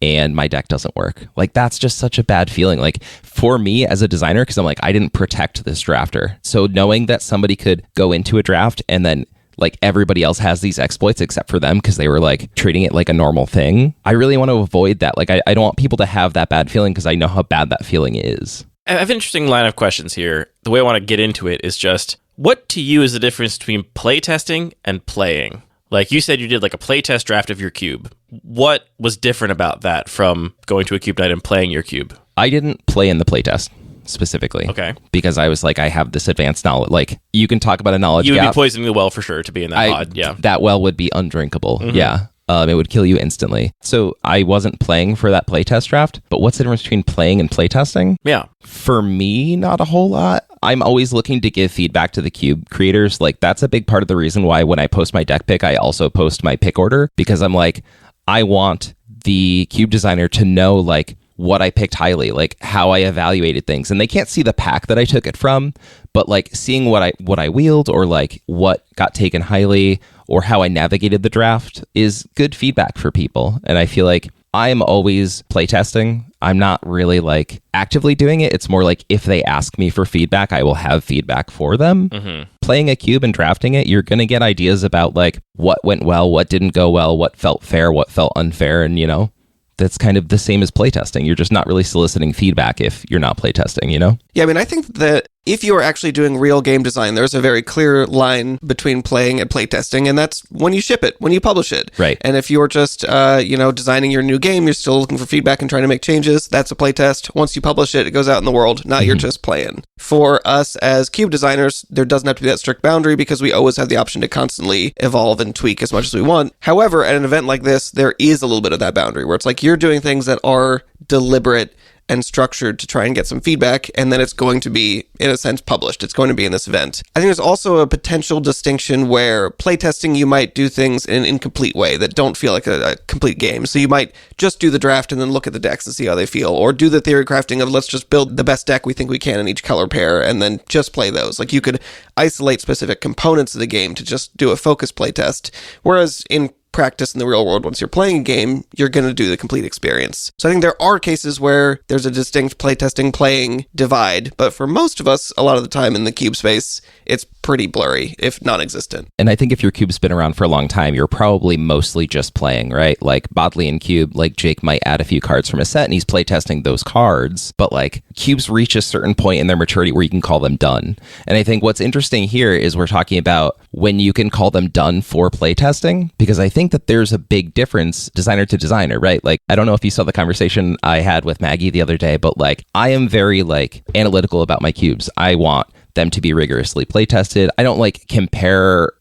Speaker 5: And my deck doesn't work. Like, that's just such a bad feeling. Like, for me as a designer, because I'm like, I didn't protect this drafter. So knowing that somebody could go into a draft and then like everybody else has these exploits except for them because they were like treating it like a normal thing, I really want to avoid that. Like, I don't want people to have that bad feeling because I know how bad that feeling is.
Speaker 3: I have an interesting line of questions here. The way I want to get into it is just, what to you is the difference between playtesting and playing? Like you said, you did like a playtest draft of your cube. What was different about that from going to a cube night and playing your cube?
Speaker 5: I didn't play in the playtest specifically. Okay. Because I was like, I have this advanced knowledge. Like, you can talk about a knowledge gap.
Speaker 3: You would be poisoning the well for sure to be in that pod. Yeah.
Speaker 5: That well would be undrinkable. Mm-hmm. Yeah. It would kill you instantly. So I wasn't playing for that playtest draft, but what's the difference between playing and playtesting?
Speaker 3: Yeah.
Speaker 5: For me, not a whole lot. I'm always looking to give feedback to the cube creators. Like, that's a big part of the reason why when I post my deck pick, I also post my pick order, because I'm like, I want the cube designer to know like what I picked highly, like how I evaluated things. And they can't see the pack that I took it from, but like seeing what I wheeled or like what got taken highly or how I navigated the draft is good feedback for people. And I feel like I'm always playtesting. I'm not really like actively doing it. It's more like if they ask me for feedback, I will have feedback for them. Mm-hmm. Playing a cube and drafting it, you're going to get ideas about like what went well, what didn't go well, what felt fair, what felt unfair. And, you know, that's kind of the same as playtesting. You're just not really soliciting feedback if you're not playtesting, you know?
Speaker 4: Yeah, I mean, I think that if you are actually doing real game design, there's a very clear line between playing and playtesting, and that's when you ship it, when you publish it.
Speaker 5: Right.
Speaker 4: And if you're just, designing your new game, you're still looking for feedback and trying to make changes, that's a playtest. Once you publish it, it goes out in the world. Now you're just playing. For us as cube designers, there doesn't have to be that strict boundary because we always have the option to constantly evolve and tweak as much as we want. However, at an event like this, there is a little bit of that boundary where it's like you're doing things that are deliberate and structured to try and get some feedback, and then it's going to be, in a sense, published. It's going to be in this event. I think there's also a potential distinction where playtesting, you might do things in an incomplete way that don't feel like a complete game. So you might just do the draft and then look at the decks and see how they feel, or do the theory crafting of let's just build the best deck we think we can in each color pair and then just play those. Like, you could isolate specific components of the game to just do a focused playtest, whereas in practice in the real world, once you're playing a game, you're going to do the complete experience. So I think there are cases where there's a distinct playtesting playing divide, but for most of us, a lot of the time in the cube space, it's pretty blurry, if non-existent.
Speaker 5: And I think if your cube's been around for a long time, you're probably mostly just playing, right? Like Bodleian Cube, like Jake might add a few cards from a set and he's playtesting those cards, but like cubes reach a certain point in their maturity where you can call them done. And I think what's interesting here is we're talking about when you can call them done for playtesting, because I think that there's a big difference designer to designer, right? Like, I don't know if you saw the conversation I had with Maggie the other day, but like, I am very like analytical about my cubes. I want them to be rigorously playtested. I don't like compare,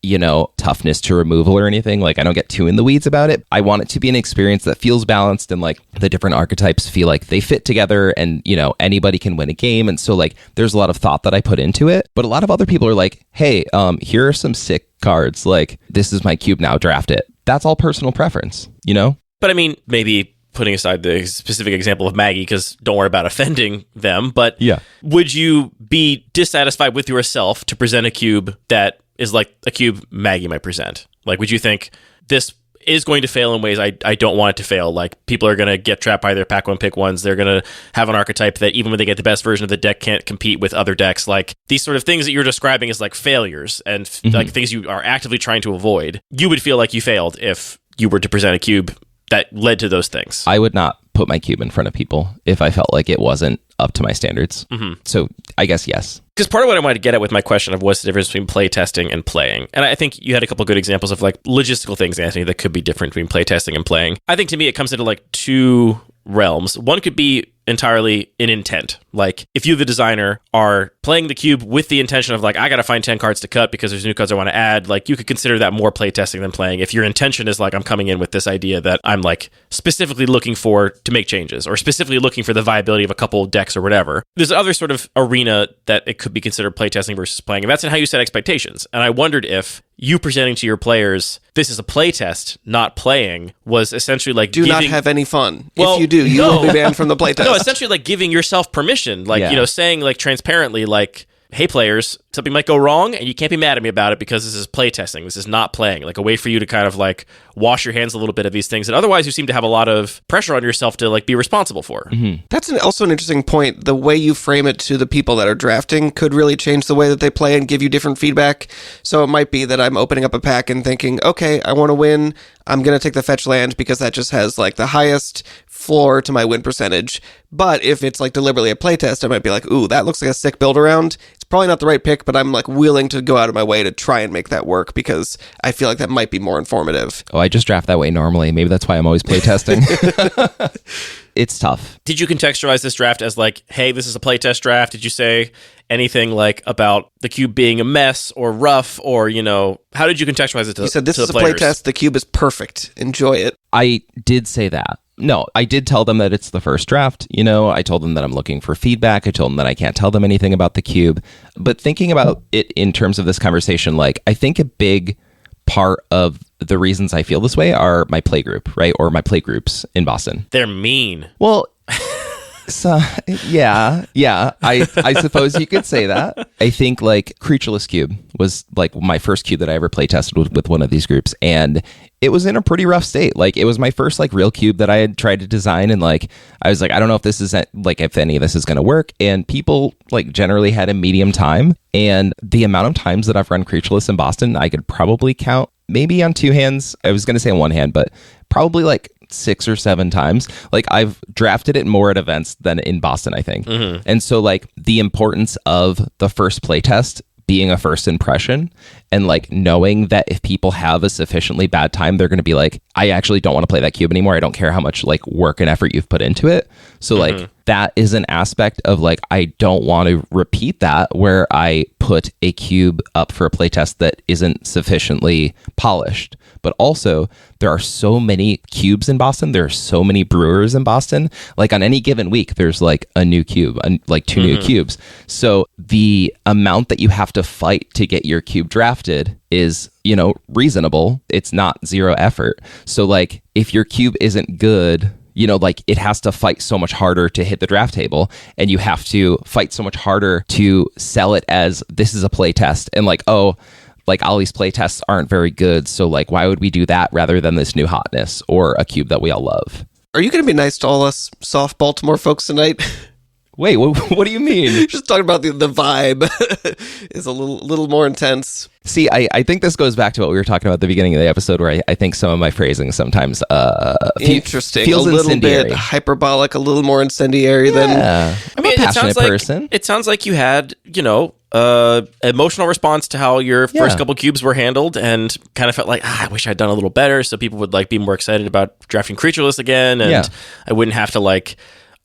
Speaker 5: toughness to removal or anything. Like, I don't get too in the weeds about it. I want it to be an experience that feels balanced and like the different archetypes feel like they fit together and, anybody can win a game. And so like, there's a lot of thought that I put into it. But a lot of other people are like, hey, here are some sick cards. Like, this is my cube now, draft it. That's all personal preference,
Speaker 3: But I mean, maybe putting aside the specific example of Maggie, because don't worry about offending them, but
Speaker 5: yeah, would
Speaker 3: you be dissatisfied with yourself to present a cube that is like a cube Maggie might present? Like, would you think this is going to fail in ways I don't want it to fail? Like, people are going to get trapped by their pack one, pick ones. They're going to have an archetype that even when they get the best version of the deck can't compete with other decks. Like, these sort of things that you're describing as like failures and like things you are actively trying to avoid. You would feel like you failed if you were to present a cube that led to those things.
Speaker 5: I would not put my cube in front of people if I felt like it wasn't up to my standards. Mm-hmm. So I guess yes.
Speaker 3: Because part of what I wanted to get at with my question of what's the difference between playtesting and playing, and I think you had a couple good examples of like logistical things, Anthony, that could be different between playtesting and playing. I think to me it comes into like two realms. One could be entirely in intent. Like, if you, the designer, are playing the cube with the intention of like, I got to find 10 cards to cut because there's new cards I want to add, like, you could consider that more playtesting than playing. If your intention is like, I'm coming in with this idea that I'm like specifically looking for to make changes, or specifically looking for the viability of a couple of decks or whatever, there's other sort of arena that it could be considered playtesting versus playing. And that's in how you set expectations. And I wondered if you presenting to your players, this is a playtest, not playing, was essentially like
Speaker 4: do not have any fun. If you do, you will be banned from the playtest.
Speaker 3: No, essentially like giving yourself permission, like, saying like transparently, like, hey players, something might go wrong and you can't be mad at me about it because this is playtesting. This is not playing. Like, a way for you to kind of like wash your hands a little bit of these things that otherwise you seem to have a lot of pressure on yourself to like be responsible for.
Speaker 5: Mm-hmm.
Speaker 4: That's also an interesting point. The way you frame it to the people that are drafting could really change the way that they play and give you different feedback. So it might be that I'm opening up a pack and thinking, okay, I want to win. I'm going to take the fetch land because that just has like the highest floor to my win percentage. But if it's like deliberately a playtest, I might be like, ooh, that looks like a sick build around. It's probably not the right pick, but I'm like willing to go out of my way to try and make that work because I feel like that might be more informative.
Speaker 5: Oh, I just draft that way normally. Maybe that's why I'm always playtesting. It's tough.
Speaker 3: Did you contextualize this draft as like, hey, this is a playtest draft? Did you say anything like about the cube being a mess or rough, or, how did you contextualize it to the players?
Speaker 4: You said, this is a playtest. The cube is perfect. Enjoy it.
Speaker 5: I did say that. No, I did tell them that it's the first draft. I told them that I'm looking for feedback. I told them that I can't tell them anything about the cube. But thinking about it in terms of this conversation, like, I think a big part of the reasons I feel this way are my play group, right? Or my play groups in Boston.
Speaker 3: They're mean.
Speaker 5: Well, so, yeah, I suppose you could say that. I think like Creatureless Cube was like my first cube that I ever play tested with one of these groups, and it was in a pretty rough state. Like, it was my first like real cube that I had tried to design, and like I was like, I don't know if this is like, if any of this is going to work. And people like generally had a medium time, and the amount of times that I've run Creatureless in Boston, I could probably count maybe on two hands. I was going to say on one hand, but probably like 6 or 7 times. Like, I've drafted it more at events than in Boston, I think. Mm-hmm. And so like the importance of the first playtest being a first impression, and like knowing that if people have a sufficiently bad time, they're going to be like, I actually don't want to play that cube anymore. I don't care how much like work and effort you've put into it. So like that is an aspect of like, I don't want to repeat that where I put a cube up for a playtest that isn't sufficiently polished. But also, there are so many cubes in Boston. There are so many brewers in Boston. Like, on any given week, there's like a new cube, like 2 new cubes. So the amount that you have to fight to get your cube drafted is, reasonable. It's not zero effort. So like, if your cube isn't good, like, it has to fight so much harder to hit the draft table, and you have to fight so much harder to sell it as this is a play test, and like, oh, like Ollie's playtests aren't very good, so like, why would we do that rather than this new hotness or a cube that we all love?
Speaker 4: Are you going to be nice to all us soft Baltimore folks tonight?
Speaker 5: Wait, what do you mean?
Speaker 4: Just talking about the vibe is a little more intense.
Speaker 5: See, I think this goes back to what we were talking about at the beginning of the episode, where I think some of my phrasing sometimes
Speaker 4: interesting,
Speaker 5: feels
Speaker 4: a little
Speaker 5: incendiary.
Speaker 4: bit hyperbolic, a little more incendiary than.
Speaker 5: I'm a passionate person.
Speaker 3: It sounds like you had, emotional response to how your first couple cubes were handled, and kind of felt like, I wish I'd done a little better, so people would like be more excited about drafting Creatureless again, and I wouldn't have to like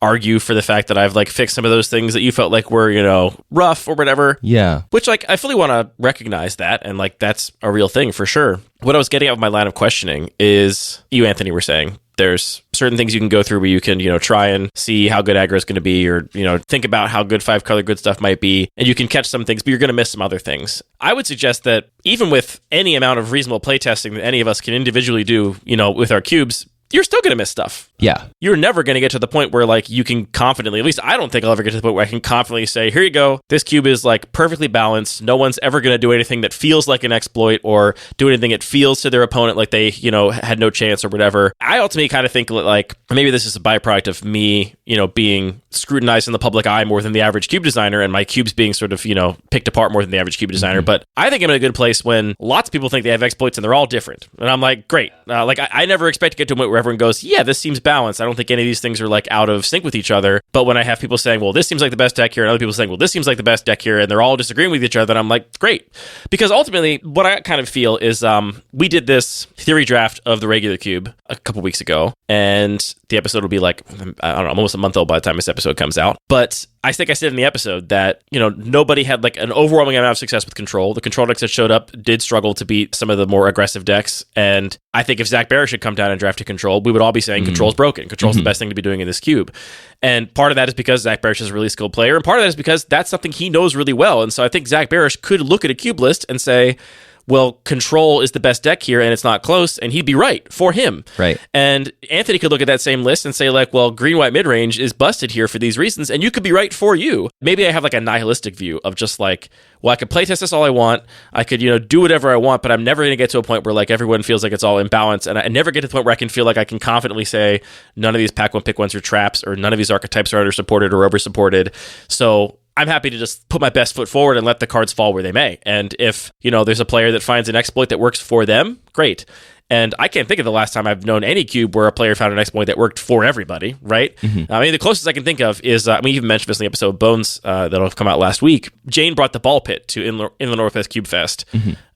Speaker 3: argue for the fact that I've like fixed some of those things that you felt like were, rough or whatever.
Speaker 5: Yeah.
Speaker 3: Which like, I fully want to recognize that, and like, that's a real thing for sure. What I was getting at with my line of questioning is, you, Anthony, were saying there's certain things you can go through where you can, try and see how good aggro is going to be, or, think about how good 5-color good stuff might be, and you can catch some things, but you're going to miss some other things. I would suggest that even with any amount of reasonable playtesting that any of us can individually do, with our cubes, you're still going to miss stuff.
Speaker 5: Yeah.
Speaker 3: You're never going to get to the point where like you can confidently, at least I don't think I'll ever get to the point where I can confidently say, here you go, this cube is like perfectly balanced. No one's ever going to do anything that feels like an exploit, or do anything that feels to their opponent like they, had no chance or whatever. I ultimately kind of think like maybe this is a byproduct of me, being scrutinized in the public eye more than the average cube designer, and my cubes being sort of, picked apart more than the average cube designer. But I think I'm in a good place when lots of people think they have exploits and they're all different. And I'm like, great. I never expect to get to a point where everyone goes, yeah, this seems balanced. I don't think any of these things are like out of sync with each other. But when I have people saying, well, this seems like the best deck here, and other people saying, well, this seems like the best deck here, and they're all disagreeing with each other, and I'm like, great. Because ultimately, what I kind of feel is we did this theory draft of the regular cube a couple weeks ago, and the episode will be like, I don't know, almost a month old by the time this episode comes out. But I think I said in the episode that, nobody had like an overwhelming amount of success with control. The control decks that showed up did struggle to beat some of the more aggressive decks. And I think if Zach Barish had come down and drafted control, we would all be saying control's broken. Control's the best thing to be doing in this cube. And part of that is because Zach Barish is a really skilled player. And part of that is because that's something he knows really well. And so I think Zach Barish could look at a cube list and say, well, control is the best deck here and it's not close, and he'd be right for him.
Speaker 5: Right.
Speaker 3: And Anthony could look at that same list and say like, well, green-white mid-range is busted here for these reasons, and you could be right for you. Maybe I have like a nihilistic view of just like, well, I could playtest this all I want. I could, do whatever I want, but I'm never going to get to a point where like everyone feels like it's all imbalanced, and I never get to the point where I can feel like I can confidently say none of these pack one, pick ones are traps, or none of these archetypes are under-supported or over-supported. So I'm happy to just put my best foot forward and let the cards fall where they may. And if, there's a player that finds an exploit that works for them, great. And I can't think of the last time I've known any cube where a player found an exploit that worked for everybody, right? I mean, the closest I can think of is, you even mentioned this in the episode Bones that'll have come out last week. Jane brought the ball pit to Inland Northwest Cube Fest,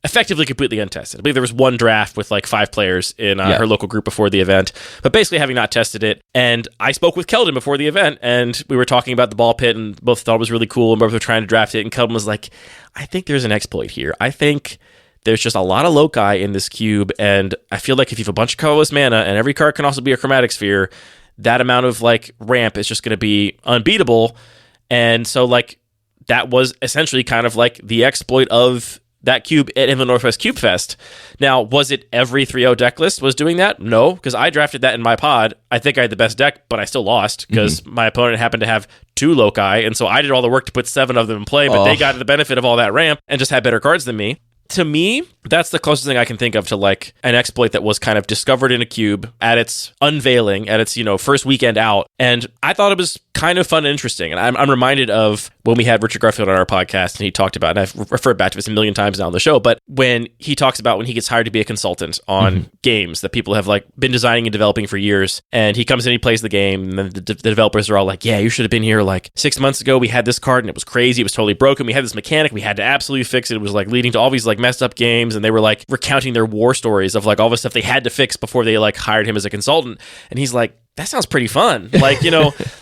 Speaker 3: effectively completely untested. I believe there was one draft with like 5 players in her local group before the event, but basically having not tested it. And I spoke with Keldon before the event, and we were talking about the ball pit, and both thought it was really cool, and both were trying to draft it. And Keldon was like, I think there's an exploit here. I think there's just a lot of loci in this cube, and I feel like if you have a bunch of colorless mana, and every card can also be a chromatic sphere, that amount of like ramp is just going to be unbeatable. And so like that was essentially kind of like the exploit of that cube at Inland Northwest Cube Fest. Now, was it every 3-0 deck list was doing that? No, because I drafted that in my pod. I think I had the best deck, but I still lost because my opponent happened to have 2 loci, and so I did all the work to put 7 of them in play, but they got the benefit of all that ramp and just had better cards than me. To me, that's the closest thing I can think of to like an exploit that was kind of discovered in a cube at its unveiling, at its, first weekend out. And I thought it was kind of fun and interesting. And I'm reminded of when we had Richard Garfield on our podcast, and he talked about, and I've referred back to this a million times now on the show, but when he talks about when he gets hired to be a consultant on games that people have like been designing and developing for years, and he comes in, he plays the game, and then the developers are all like, yeah, you should have been here like 6 months ago. We had this card and it was crazy. It was totally broken. We had this mechanic. We had to absolutely fix it. It was like leading to all these like messed up games, and they were like recounting their war stories of like all the stuff they had to fix before they like hired him as a consultant. And he's like, that sounds pretty fun. Like,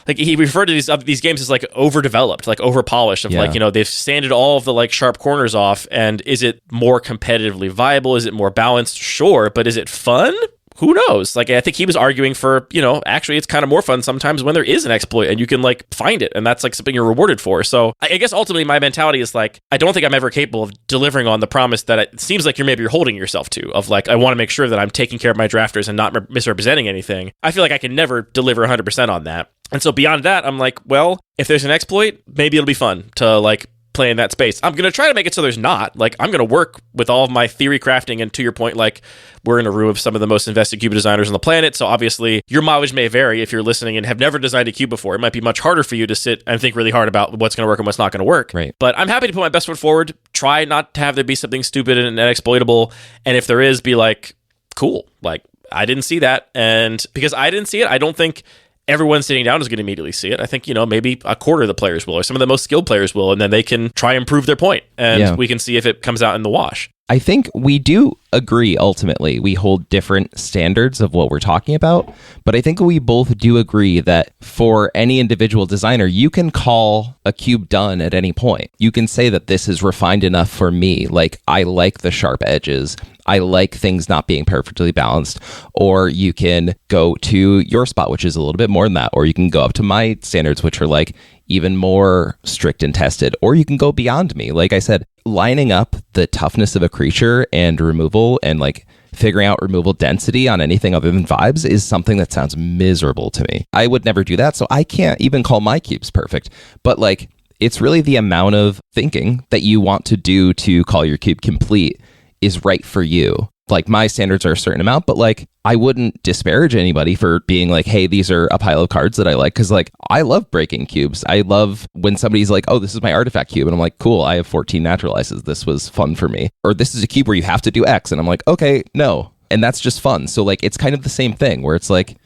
Speaker 3: like he referred to these games as like overdeveloped, like overpolished, of like, they've sanded all of the like sharp corners off. And is it more competitively viable? Is it more balanced? Sure. But is it fun? Who knows? Like, I think he was arguing for, actually it's kind of more fun sometimes when there is an exploit and you can like find it, and that's like something you're rewarded for. So I guess ultimately my mentality is like, I don't think I'm ever capable of delivering on the promise that it seems like you're holding yourself to, of like, I want to make sure that I'm taking care of my drafters and not misrepresenting anything. I feel like I can never deliver 100% on that. And so beyond that, I'm like, well, if there's an exploit, maybe it'll be fun to like play in that space. I'm going to try to make it so there's not. Like, I'm going to work with all of my theory crafting, and to your point, like, we're in a room of some of the most invested cube designers on the planet, so obviously your mileage may vary if you're listening and have never designed a cube before. It might be much harder for you to sit and think really hard about what's going to work and what's not going to work.
Speaker 5: Right.
Speaker 3: But I'm happy to put my best foot forward, try not to have there be something stupid and exploitable, and if there is, be like, cool, like, I didn't see that, and because I didn't see it, I don't think everyone sitting down is going to immediately see it. I think, maybe a quarter of the players will, or some of the most skilled players will, and then they can try and prove their point, and we can see if it comes out in the wash.
Speaker 5: I think we do agree ultimately. We hold different standards of what we're talking about, but I think we both do agree that for any individual designer, you can call a cube done at any point. You can say that this is refined enough for me. Like, I like the sharp edges. I like things not being perfectly balanced. Or you can go to your spot, which is a little bit more than that. Or you can go up to my standards, which are like even more strict and tested. Or you can go beyond me. Like I said, lining up the toughness of a creature and removal and like figuring out removal density on anything other than vibes is something that sounds miserable to me. I would never do that, so I can't even call my cubes perfect. But like, it's really the amount of thinking that you want to do to call your cube complete is right for you. Like, my standards are a certain amount, but like, I wouldn't disparage anybody for being like, hey, these are a pile of cards that I like. Because like, I love breaking cubes. I love when somebody's like, oh, this is my artifact cube. And I'm like, cool, I have 14 naturalizes. This was fun for me. Or this is a cube where you have to do X. And I'm like, okay, no, And that's just fun. So like it's kind of the same thing where it's like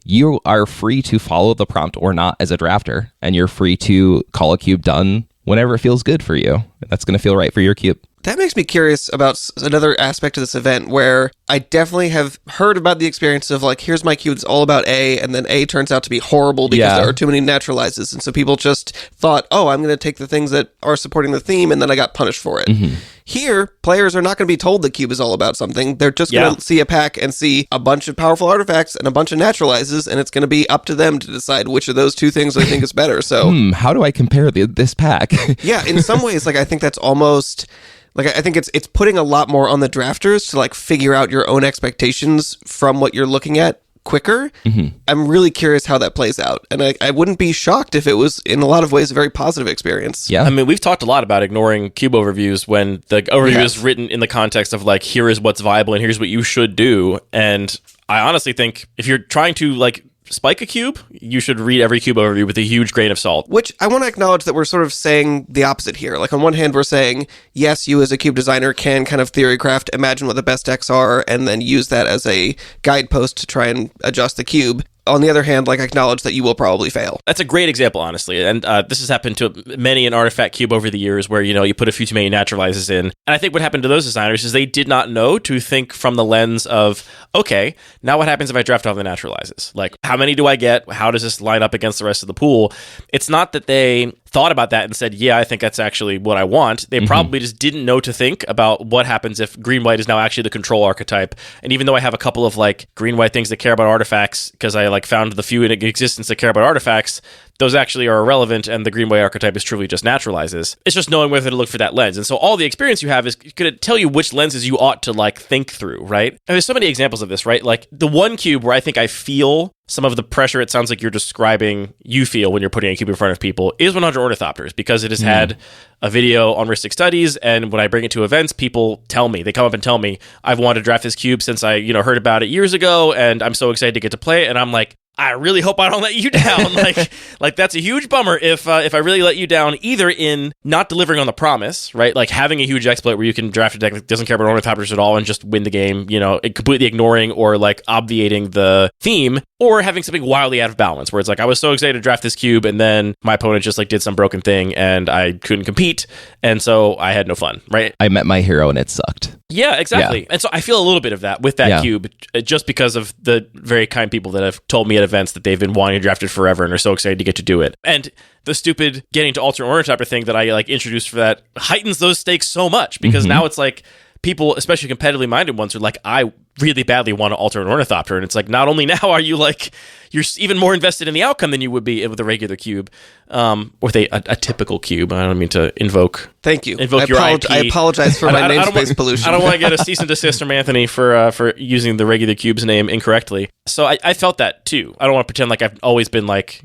Speaker 5: you are free to follow the prompt or not as a drafter, and you're free to call a cube done whenever it feels good for you. That's going to feel right for your cube.
Speaker 4: That makes me curious about another aspect of this event where I definitely have heard about the experience of like, here's my cube, it's all about A, and then A turns out to be horrible because there are too many naturalizes. And so people just thought, oh, I'm going to take the things that are supporting the theme, and then I got punished for it. Here, players are not going to be told the cube is all about something. They're just going to see a pack and see a bunch of powerful artifacts and a bunch of naturalizes, and it's going to be up to them to decide which of those two things they think is better. So,
Speaker 5: how do I compare this pack?
Speaker 4: Yeah, in some ways, like I think that's almost... Like, I think it's putting a lot more on the drafters to, like, figure out your own expectations from what you're looking at quicker. I'm really curious how that plays out. And I wouldn't be shocked if it was, in a lot of ways, a very positive experience.
Speaker 5: Yeah.
Speaker 3: I mean, we've talked a lot about ignoring cube overviews when the overview is written in the context of, like, here is what's viable and here's what you should do. And I honestly think if you're trying to, like, spike a cube, you should read every cube overview with a huge grain of salt.
Speaker 4: Which I want to acknowledge that we're sort of saying the opposite here. Like, on one hand, we're saying, yes, you as a cube designer can kind of theory craft, imagine what the best decks are, and then use that as a guidepost to try and adjust the cube. On the other hand, like, acknowledge that you will probably fail.
Speaker 3: That's a great example, honestly. And this has happened to many an artifact cube over the years where, you know, you put a few too many naturalizes in. And I think what happened to those designers is they did not know to think from the lens of, okay, now what happens if I draft off the naturalizes? Like, how many do I get? How does this line up against the rest of the pool? It's not that they thought about that and said, yeah, I think that's actually what I want. They probably just didn't know to think about what happens if green-white is now actually the control archetype. And even though I have a couple of, like, green-white things that care about artifacts, because I, like, found the few in existence that care about artifacts, those actually are irrelevant, and the green-white archetype is truly just naturalizes. It's just knowing whether to look for that lens. And so all the experience you have is going to tell you which lenses you ought to, like, think through, right? And there's so many examples of this, right? Like, the one cube where I think I feel some of the pressure it sounds like you're describing you feel when you're putting a cube in front of people is 100 Ornithopters, because it has had a video on Ristic Studies, and when I bring it to events, people tell me, they come up and tell me, I've wanted to draft this cube since I, heard about it years ago, and I'm so excited to get to play it, and I'm like, I really hope I don't let you down. like that's a huge bummer if I really let you down, either in not delivering on the promise, right? Like having a huge exploit where you can draft a deck that doesn't care about Ornithopters at all and just win the game, completely ignoring or like obviating the theme, or having something wildly out of balance where it's like, I was so excited to draft this cube and then my opponent just like did some broken thing and I couldn't compete. And so I had no fun, right?
Speaker 5: I met my hero and it sucked.
Speaker 3: Yeah, exactly. Yeah. And so I feel a little bit of that with that cube, just because of the very kind people that have told me at events that they've been wanting to draft it forever and are so excited to get to do it. And the stupid getting to alter Ornithopter thing that I like introduced for that heightens those stakes so much, because now it's like people, especially competitively minded ones, are like, I really badly want to alter an Ornithopter. And it's like, not only now are you like, you're even more invested in the outcome than you would be with a regular cube, or with a typical cube. I don't mean to invoke.
Speaker 4: Thank you.
Speaker 3: Invoke your IP.
Speaker 4: I apologize for my namespace pollution.
Speaker 3: I don't want to get a cease and desist from Anthony for using the regular cube's name incorrectly. So I felt that too. I don't want to pretend like I've always been like,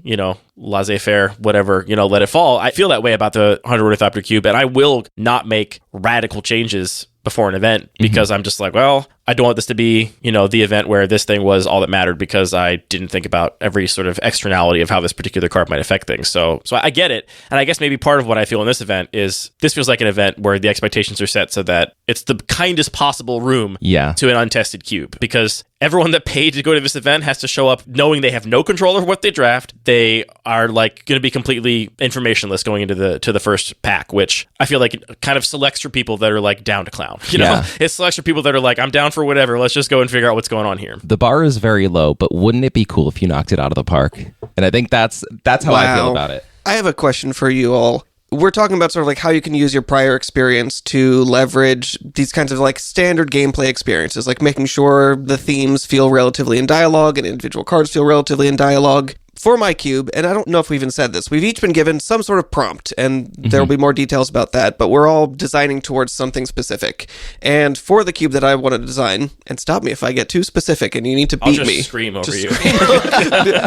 Speaker 3: laissez-faire, whatever, let it fall. I feel that way about the 100 Ornithopter cube, and I will not make radical changes before an event, because I'm just like, well, I don't want this to be, the event where this thing was all that mattered, because I didn't think about every sort of externality of how this particular card might affect things. So I get it. And I guess maybe part of what I feel in this event is this feels like an event where the expectations are set so that it's the kindest possible room to an untested cube, because everyone that paid to go to this event has to show up knowing they have no control over what they draft. They are like going to be completely informationless going into the first pack, which I feel like it kind of selects for people that are like down to clown. It selects for people that are like, I'm down for whatever. Let's just go and figure out what's going on here.
Speaker 5: The bar is very low, but wouldn't it be cool if you knocked it out of the park? And I think that's how I feel about it.
Speaker 4: I have a question for you all. We're talking about sort of like how you can use your prior experience to leverage these kinds of like standard gameplay experiences, like making sure the themes feel relatively in dialogue and individual cards feel relatively in dialogue. For my cube, and I don't know if we even said this, we've each been given some sort of prompt, and there will be more details about that, but we're all designing towards something specific. And for the cube that I want to design, and stop me if I get too specific and you need to beat me.
Speaker 3: I'll just scream over you.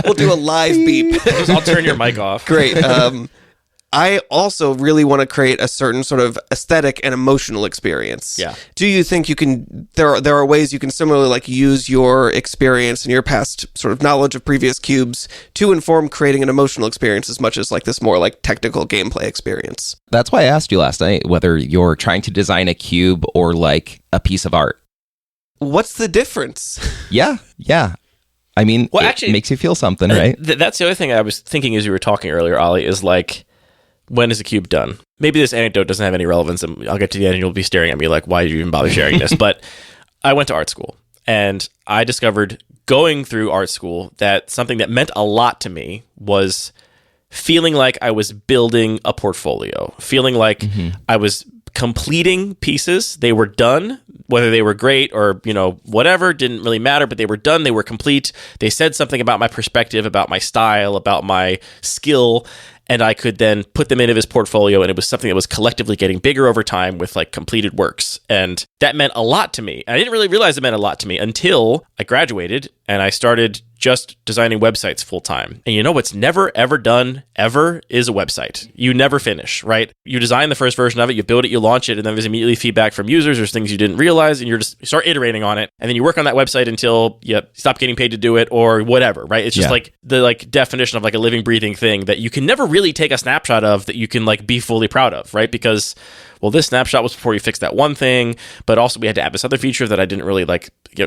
Speaker 4: We'll do a live beep.
Speaker 3: I'll turn your mic off.
Speaker 4: Great. I also really want to create a certain sort of aesthetic and emotional experience.
Speaker 3: Yeah.
Speaker 4: Do you think you can, there are ways you can similarly like use your experience and your past sort of knowledge of previous cubes to inform creating an emotional experience as much as like this more like technical gameplay experience?
Speaker 5: That's why I asked you last night whether you're trying to design a cube or like a piece of art.
Speaker 4: what's the difference?
Speaker 5: Yeah. I mean,
Speaker 3: Well,
Speaker 5: it
Speaker 3: actually,
Speaker 5: makes you feel something, right?
Speaker 3: That's the other thing I was thinking as you were talking earlier, Ollie, is like, when is a cube done? Maybe this anecdote doesn't have any relevance, and I'll get to the end and you'll be staring at me like, why did you even bother sharing this? But I went to art school, and I discovered going through art school that something that meant a lot to me was feeling like I was building a portfolio, feeling like I was completing pieces. They were done, whether they were great or, whatever, didn't really matter, but they were done. They were complete. They said something about my perspective, about my style, about my skill, and I could then put them into this portfolio, and it was something that was collectively getting bigger over time with like completed works. And that meant a lot to me. I didn't really realize it meant a lot to me until I graduated and I started just designing websites full time. And you know what's never, ever done, ever, is a website. You never finish, right? You design the first version of it, you build it, you launch it, and then there's immediately feedback from users. There's things you didn't realize, and you start iterating on it. And then you work on that website until you stop getting paid to do it or whatever, right? It's just like the definition of like a living, breathing thing that you can never really take a snapshot of that you can like be fully proud of, right? Because, well, this snapshot was before you fixed that one thing, but also we had to add this other feature that I didn't really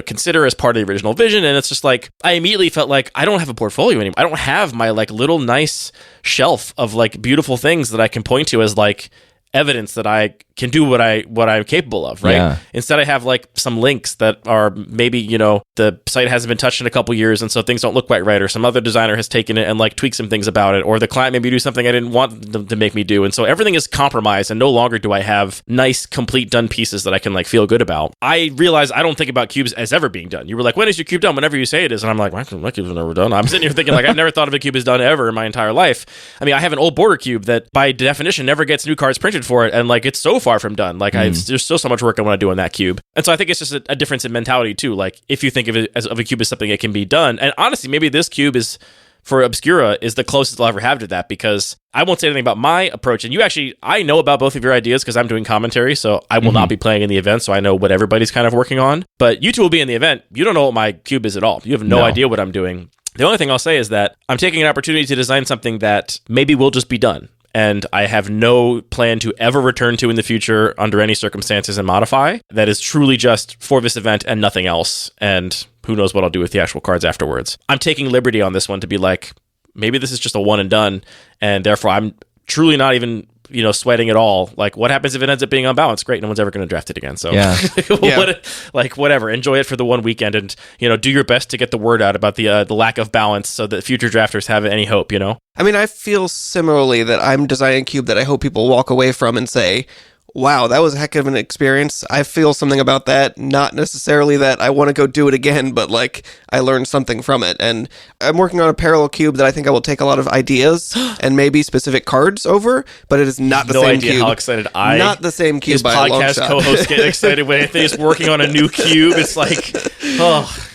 Speaker 3: consider as part of the original vision. And it's just like, I immediately felt like I don't have a portfolio anymore. I don't have my like little nice shelf of like beautiful things that I can point to as like evidence that I can do what I'm capable of, right?
Speaker 5: Yeah.
Speaker 3: Instead, I have like some links that are maybe, the site hasn't been touched in a couple years, and so things don't look quite right, or some other designer has taken it and like tweaked some things about it, or the client maybe do something I didn't want them to make me do. And so everything is compromised, and no longer do I have nice, complete, done pieces that I can like feel good about. I realize I don't think about cubes as ever being done. You were like, when is your cube done? Whenever you say it is. And I'm like, my cube's never done. I'm sitting here thinking like, I've never thought of a cube as done ever in my entire life. I mean, I have an old border cube that by definition never gets new cards printed for it, and like it's so far from done. Like there's still so much work I want to do on that cube. And so I think it's just a difference in mentality too. Like if you think of it as of a cube as something that can be done, and honestly, maybe this cube is for Obscura is the closest I'll ever have to that, because I won't say anything about my approach. And I know about both of your ideas because I'm doing commentary, so I will not be playing in the event, so I know what everybody's kind of working on. But you two will be in the event. You don't know what my cube is at all. You have no idea what I'm doing. The only thing I'll say is that I'm taking an opportunity to design something that maybe will just be done, and I have no plan to ever return to in the future under any circumstances and modify. That is truly just for this event and nothing else. And who knows what I'll do with the actual cards afterwards. I'm taking liberty on this one to be like, maybe this is just a one and done, and therefore I'm truly not even sweating at all. Like, what happens if it ends up being unbalanced? Great, no one's ever going to draft it again. So whatever, enjoy it for the one weekend, and do your best to get the word out about the lack of balance so that future drafters have any hope. I
Speaker 4: mean, I feel similarly that I'm designing a cube that I hope people walk away from and say, wow, that was a heck of an experience. I feel something about that. Not necessarily that I want to go do it again, but like I learned something from it. And I'm working on a parallel cube that I think I will take a lot of ideas and maybe specific cards over, but it is not the same cube.
Speaker 3: No idea how excited
Speaker 4: not the same cube
Speaker 3: his
Speaker 4: by a long shot.
Speaker 3: podcast co-host get excited when he's working on a new cube. It's like, oh.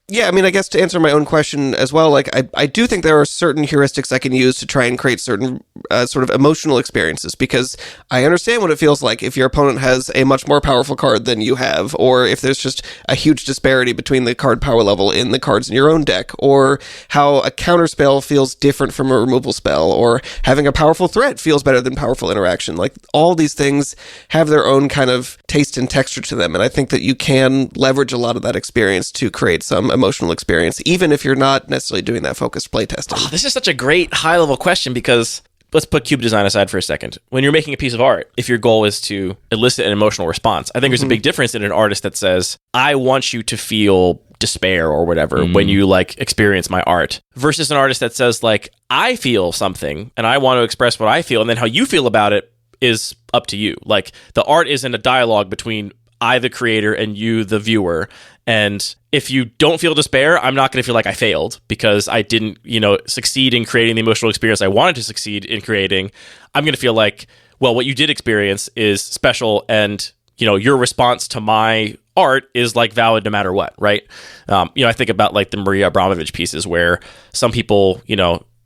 Speaker 4: Yeah, I mean, I guess to answer my own question as well, like I do think there are certain heuristics I can use to try and create certain sort of emotional experiences, because I understand what it feels like if your opponent has a much more powerful card than you have, or if there's just a huge disparity between the card power level in the cards in your own deck, or how a counter spell feels different from a removal spell, or having a powerful threat feels better than powerful interaction. Like, all these things have their own kind of taste and texture to them, and I think that you can leverage a lot of that experience to create some emotional experience, even if you're not necessarily doing that focused playtesting.
Speaker 3: Oh, this is such a great high-level question, because let's put cube design aside for a second. When you're making a piece of art, if your goal is to elicit an emotional response, I think there's a big difference in an artist that says, I want you to feel despair or whatever when you like experience my art, versus an artist that says like, I feel something and I want to express what I feel, and then how you feel about it is up to you. Like, the art isn't a dialogue between I, the creator, and you, the viewer. And if you don't feel despair, I'm not going to feel like I failed because I didn't, succeed in creating the emotional experience I wanted to succeed in creating. I'm going to feel like, well, what you did experience is special, and, your response to my art is like valid no matter what, right? I think about like the Marina Abramovic pieces where some people,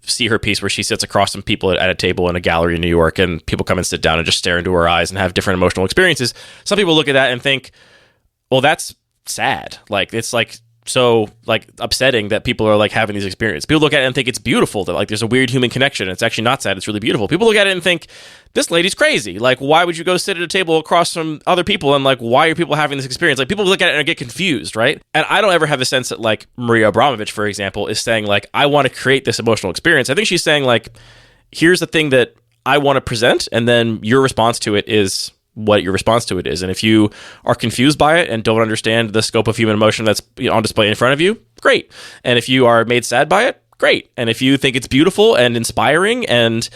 Speaker 3: see her piece where she sits across some people at a table in a gallery in New York, and people come and sit down and just stare into her eyes and have different emotional experiences. Some people look at that and think, well, that's sad. Like, it's like so like upsetting that people are like having these experiences. People look at it and think it's beautiful, that like there's a weird human connection. It's actually not sad. It's really beautiful. People look at it and think this lady's crazy. Like, why would you go sit at a table across from other people? And like, why are people having this experience? Like, people look at it and get confused, right? And I don't ever have a sense that like Maria Abramovic, for example, is saying like, I want to create this emotional experience. I think she's saying like, here's the thing that I want to present, and then your response to it is what your response to it is. And if you are confused by it and don't understand the scope of human emotion that's on display in front of you, great. And if you are made sad by it, great. And if you think it's beautiful and inspiring and,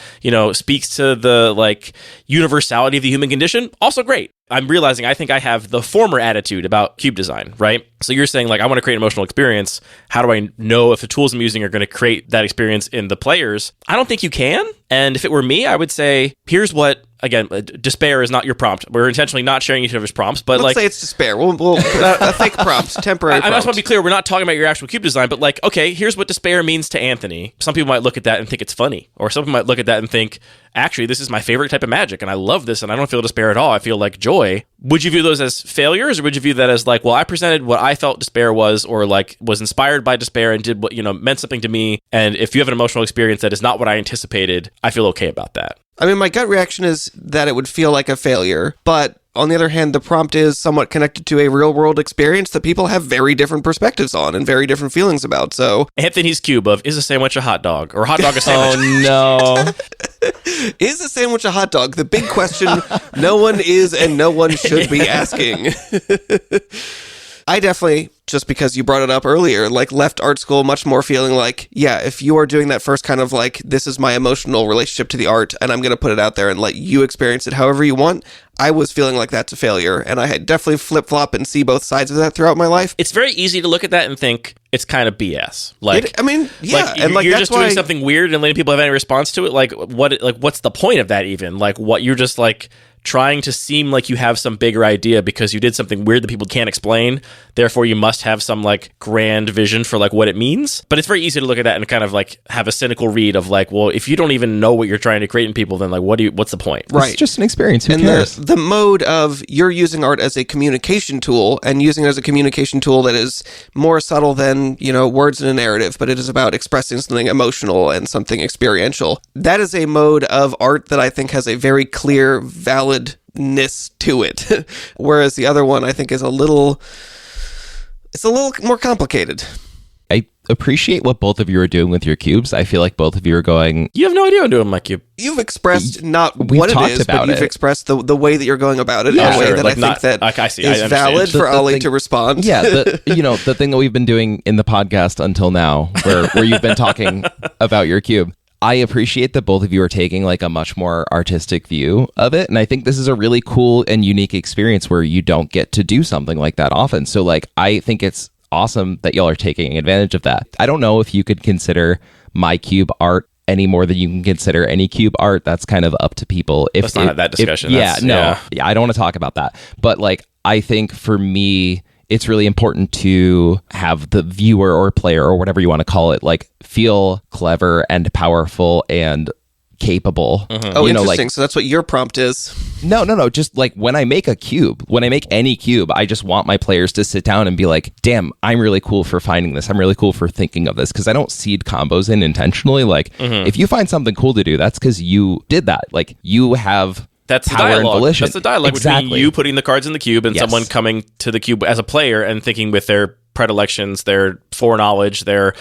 Speaker 3: speaks to the like universality of the human condition, also great. I'm realizing I think I have the former attitude about cube design, right? So you're saying like, I want to create an emotional experience. How do I know if the tools I'm using are going to create that experience in the players? I don't think you can. And if it were me, I would say, here's what, again, despair is not your prompt. We're intentionally not sharing each other's prompts, but
Speaker 4: Let's say it's despair. We'll a fake prompt, temporary prompt.
Speaker 3: I just want to be clear, we're not talking about your actual cube design, but like, okay, here's what despair means to Anthony. Some people might look at that and think it's funny, or some people might look at that and think, actually, this is my favorite type of magic, and I love this, and I don't feel despair at all. I feel like joy. Would you view those as failures, or would you view that as like, well, I presented what I felt despair was, or like was inspired by despair and did what, meant something to me, and if you have an emotional experience that is not what I anticipated, I feel okay about that.
Speaker 4: I mean, my gut reaction is that it would feel like a failure, but on the other hand, the prompt is somewhat connected to a real-world experience that people have very different perspectives on and very different feelings about, so...
Speaker 3: Anthony's cube of, is a sandwich a hot dog? Or a hot dog a sandwich?
Speaker 5: Oh, no.
Speaker 4: Is a sandwich a hot dog? The big question no one is and no one should be asking. I definitely, just because you brought it up earlier, like left art school much more feeling like, yeah, if you are doing that first kind of like, this is my emotional relationship to the art and I'm going to put it out there and let you experience it however you want, I was feeling like that's a failure. And I had definitely flip-flop and see both sides of that throughout my life.
Speaker 3: It's very easy to look at that and think it's kind of BS. Like,
Speaker 4: and
Speaker 3: you're
Speaker 4: that's
Speaker 3: just doing something weird and letting people have any response to it. Like, what's the point of that even? Like, what you're just like trying to seem like you have some bigger idea because you did something weird that people can't explain. Therefore, you must have some like grand vision for like what it means. But it's very easy to look at that and kind of like have a cynical read of like, well, if you don't even know what you're trying to create in people, then like, what's the point?
Speaker 4: Right.
Speaker 5: It's just an experience. Who
Speaker 4: and
Speaker 5: cares?
Speaker 4: The mode of you're using art as a communication tool and using it as a communication tool that is more subtle than, words in a narrative, but it is about expressing something emotional and something experiential. That is a mode of art that I think has a very clear, validness to it. Whereas the other one I think is a little more complicated.
Speaker 5: I appreciate what both of you are doing with your cubes. I feel like both of you are going...
Speaker 3: You have no idea what I'm doing with my cube.
Speaker 4: You've expressed not
Speaker 5: We've
Speaker 4: what it
Speaker 5: talked
Speaker 4: is,
Speaker 5: about
Speaker 4: but you've
Speaker 5: it.
Speaker 4: expressed the way that you're going about it
Speaker 3: Yeah,
Speaker 4: in a way
Speaker 3: sure.
Speaker 4: that
Speaker 3: Like
Speaker 4: I think
Speaker 3: I see.
Speaker 4: is
Speaker 3: I
Speaker 4: valid
Speaker 3: understand.
Speaker 4: for
Speaker 5: The
Speaker 4: Ollie
Speaker 5: thing-
Speaker 4: to respond.
Speaker 5: Yeah, the thing that we've been doing in the podcast until now, where you've been talking about your cube. I appreciate that both of you are taking like a much more artistic view of it. And I think this is a really cool and unique experience where you don't get to do something like that often. So like, I think it's awesome that y'all are taking advantage of that. I don't know if you could consider my cube art any more than you can consider any cube art. That's kind of up to people.
Speaker 3: Let's not have that discussion.
Speaker 5: Yeah, I don't want to talk about that. But like, I think for me, it's really important to have the viewer or player or whatever you want to call it, like feel clever and powerful and capable.
Speaker 4: Oh, interesting. So that's what your prompt is.
Speaker 5: No. Just like when I make a cube, when I make any cube, I just want my players to sit down and be like, damn, I'm really cool for finding this. I'm really cool for thinking of this, because I don't seed combos in intentionally. Like if you find something cool to do, that's because you did that. Like you have...
Speaker 3: That's the
Speaker 5: power and
Speaker 3: dialogue.
Speaker 5: volition.
Speaker 3: That's the dialogue between you putting the cards in the cube and
Speaker 5: Yes.
Speaker 3: someone coming to the cube as a player and thinking with their predilections, their foreknowledge, their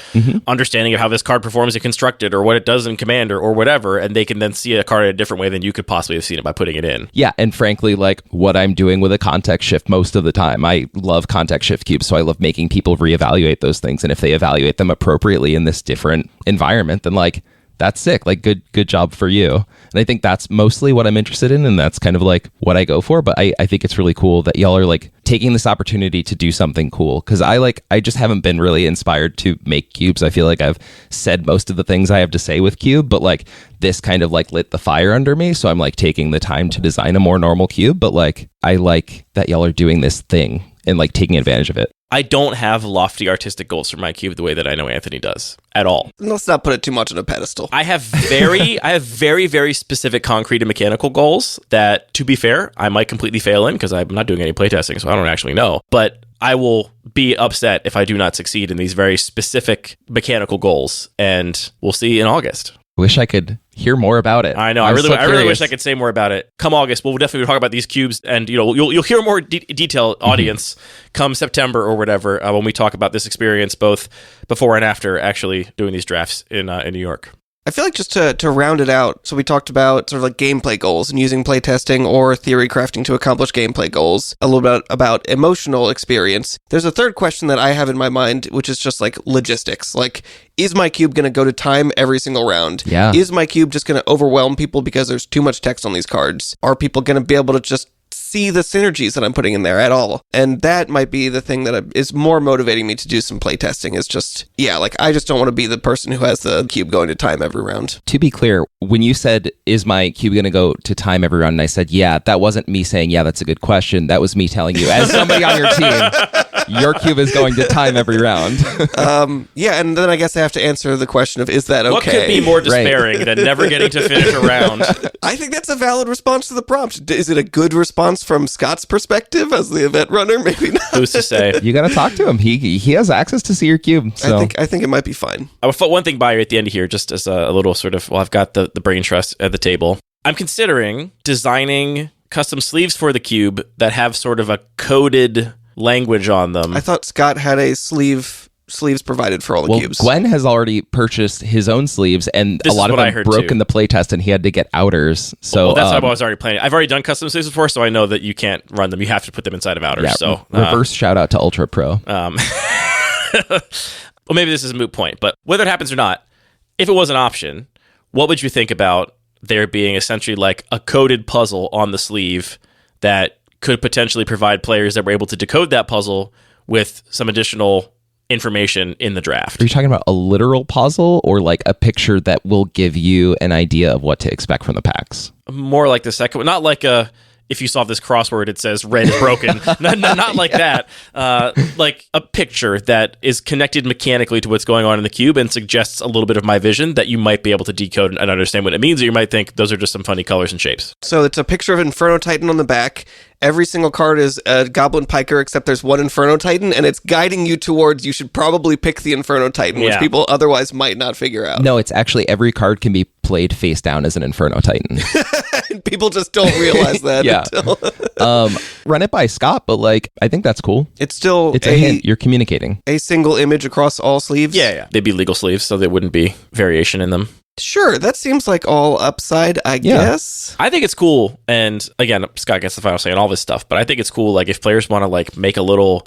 Speaker 3: understanding of how this card performs in constructed or what it does in commander or whatever, and they can then see a card in a different way than you could possibly have seen it by putting it in.
Speaker 5: Yeah, and frankly, like what I'm doing with a context shift most of the time, I love context shift cubes, so I love making people reevaluate those things, and if they evaluate them appropriately in this different environment, then like, that's sick. Like, good job for you. And I think that's mostly what I'm interested in, and that's kind of like what I go for. But I think it's really cool that y'all are like taking this opportunity to do something cool, because I just haven't been really inspired to make cubes. I feel like I've said most of the things I have to say with cube, but like this kind of like lit the fire under me. So I'm like taking the time to design a more normal cube. But like, I like that y'all are doing this thing and like taking advantage of it.
Speaker 3: I don't have lofty artistic goals for my cube the way that I know Anthony does at all.
Speaker 4: Let's not put it too much on a pedestal.
Speaker 3: I have very, very specific concrete and mechanical goals that, to be fair, I might completely fail in because I'm not doing any playtesting, so I don't actually know. But I will be upset if I do not succeed in these very specific mechanical goals, and we'll see in August.
Speaker 5: Wish I could hear more about it.
Speaker 3: I know. I really wish I could say more about it. Come August, we'll definitely talk about these cubes, and you'll hear more detail, audience, come September or whatever, when we talk about this experience, both before and after actually doing these drafts in New York.
Speaker 4: I feel like just to round it out, so we talked about sort of like gameplay goals and using playtesting or theory crafting to accomplish gameplay goals, a little bit about emotional experience. There's a third question that I have in my mind, which is just like logistics. Like, is my cube going to go to time every single round?
Speaker 5: Yeah.
Speaker 4: Is my cube just going to overwhelm people because there's too much text on these cards? Are people going to be able to just see the synergies that I'm putting in there at all? And that might be the thing that is more motivating me to do some playtesting, is just, like, I just don't want to be the person who has the cube going to time every round.
Speaker 5: To be clear, when you said, is my cube going to go to time every round? And I said, yeah, that wasn't me saying, yeah, that's a good question. That was me telling you, as somebody on your team, your cube is going to time every round.
Speaker 4: And then I guess I have to answer the question of, is that okay?
Speaker 3: What could be more despairing than never getting to finish a round?
Speaker 4: I think that's a valid response to the prompt. Is it a good response from Scott's perspective as the event runner? Maybe not.
Speaker 3: Who's to say?
Speaker 5: You got to talk to him. He has access to see your cube. So.
Speaker 4: I think it might be fine.
Speaker 3: I will put one thing by you at the end here, just as a little sort of, I've got the brain trust at the table. I'm considering designing custom sleeves for the cube that have sort of a coded language on them.
Speaker 4: I thought Scott had a sleeves provided for all the cubes.
Speaker 5: Gwen has already purchased his own sleeves, and a lot of them broke in the playtest, and he had to get outers. So
Speaker 3: that's what I was already planning. I've already done custom sleeves before, so I know that you can't run them. You have to put them inside of outers.
Speaker 5: Yeah,
Speaker 3: so
Speaker 5: reverse shout out to Ultra Pro.
Speaker 3: Well, maybe this is a moot point, but whether it happens or not, if it was an option, what would you think about there being essentially like a coded puzzle on the sleeve that could potentially provide players that were able to decode that puzzle with some additional information in the draft?
Speaker 5: Are you talking about a literal puzzle or like a picture that will give you an idea of what to expect from the packs?
Speaker 3: More like the second one. Not like if you solve this crossword, it says red is broken. not like that. Like a picture that is connected mechanically to what's going on in the cube and suggests a little bit of my vision that you might be able to decode and understand what it means, or you might think those are just some funny colors and shapes.
Speaker 4: So it's a picture of Inferno Titan on the back. Every single card is a Goblin Piker, except there's one Inferno Titan, and it's guiding you towards you should probably pick the Inferno Titan, which people otherwise might not figure out.
Speaker 5: No, it's actually every card can be played face down as an Inferno Titan.
Speaker 4: And people just don't realize that.
Speaker 5: Until run it by Scott, but like I think that's cool.
Speaker 4: It's a
Speaker 5: hint. You're communicating.
Speaker 4: A single image across all sleeves?
Speaker 3: Yeah. They'd be legal sleeves, so there wouldn't be variation in them.
Speaker 4: Sure, that seems like all upside, I guess.
Speaker 3: I think it's cool, and again, Scott gets the final say on all this stuff, but I think it's cool, like, if players want to, like, make a little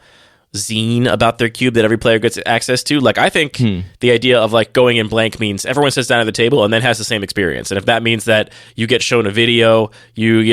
Speaker 3: zine about their cube that every player gets access to. Like, I think the idea of, like, going in blank means everyone sits down at the table and then has the same experience. And if that means that you get shown a video, you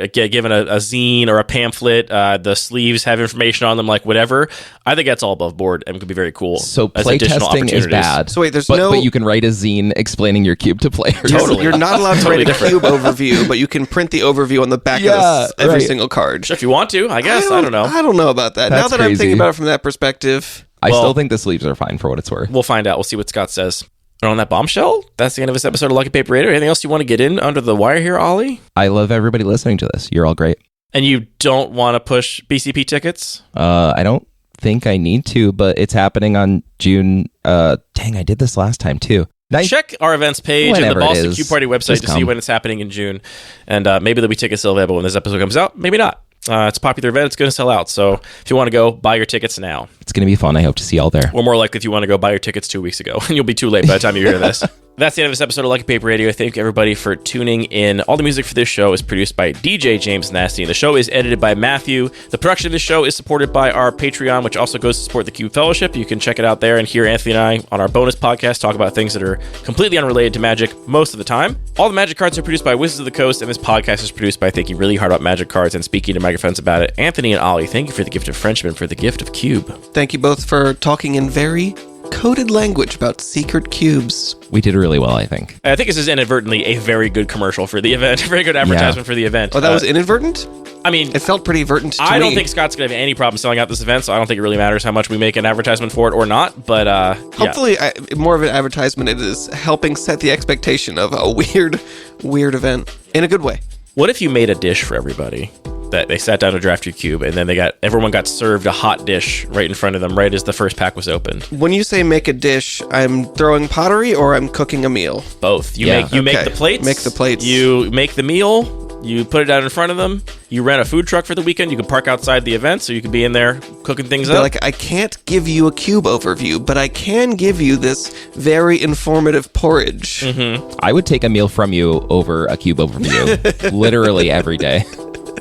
Speaker 3: get given a zine or a pamphlet, the sleeves have information on them, like, whatever, I think that's all above board and could be very cool.
Speaker 5: So playtesting is bad.
Speaker 4: So wait,
Speaker 5: but you can write a zine explaining your cube to players.
Speaker 3: Totally.
Speaker 4: You're not allowed to write a cube overview, but you can print the overview on the back of every single card.
Speaker 3: Sure, if you want to, I guess. I don't know.
Speaker 4: I don't know about that.
Speaker 5: That's
Speaker 4: now that
Speaker 5: crazy.
Speaker 4: I'm thinking about it from that perspective.
Speaker 5: I still think the sleeves are fine for what it's worth.
Speaker 3: We'll find out. We'll see what Scott says. And on that bombshell, that's the end of this episode of Lucky Paper Radio. Anything else you want to get in under the wire here, Ollie?
Speaker 5: I love everybody listening to this. You're all great.
Speaker 3: And you don't want to push BCP tickets?
Speaker 5: I don't think I need to, but it's happening on June. Dang, I did this last time too.
Speaker 3: Check our events page and the Boston Cube Party website to see when it's happening in June. And maybe there'll be tickets still available when this episode comes out. Maybe not. It's a popular event. It's going to sell out. So if you want to go, buy your tickets now.
Speaker 5: It's going to be fun. I hope to see y'all there.
Speaker 3: Or more likely, if you want to go, buy your tickets 2 weeks ago. And you'll be too late by the time you hear this. That's the end of this episode of Lucky Paper Radio. Thank everybody for tuning in. All the music for this show is produced by DJ James Nasty, and the show is edited by Matthew. The production of this show is supported by our Patreon, which also goes to support the Cube Fellowship. You can check it out there and hear Anthony and I on our bonus podcast talk about things that are completely unrelated to Magic most of the time. All the Magic cards are produced by Wizards of the Coast, and this podcast is produced by thinking really hard about Magic cards and speaking to microphones about it. Anthony and Ollie, thank you for the gift of friendship and for the gift of Cube.
Speaker 4: Thank you both for talking in very coded language about secret cubes.
Speaker 5: We did really well, I think.
Speaker 3: I think this is inadvertently a very good commercial for the event, a very good advertisement for the event.
Speaker 4: Oh, that was inadvertent?
Speaker 3: I mean,
Speaker 4: it felt pretty verdant to me.
Speaker 3: I don't think Scott's going to have any problem selling out this event, so I don't think it really matters how much we make an advertisement for it or not, but
Speaker 4: hopefully, more of an advertisement, it is helping set the expectation of a weird event in a good way.
Speaker 3: What if you made a dish for everybody that they sat down to draft your cube, and then everyone got served a hot dish right in front of them right as the first pack was open.
Speaker 4: When you say make a dish, I'm throwing pottery or I'm cooking a meal?
Speaker 3: Both. You
Speaker 5: Yeah.
Speaker 3: make the plates.
Speaker 4: Make the plates.
Speaker 3: You make the meal. You put it out in front of them. You rent a food truck for the weekend. You can park outside the event, so you can be in there cooking things
Speaker 4: They're
Speaker 3: up.
Speaker 4: like, I can't give you a cube overview, but I can give you this very informative porridge.
Speaker 3: Mm-hmm.
Speaker 5: I would take a meal from you over a cube overview literally every day.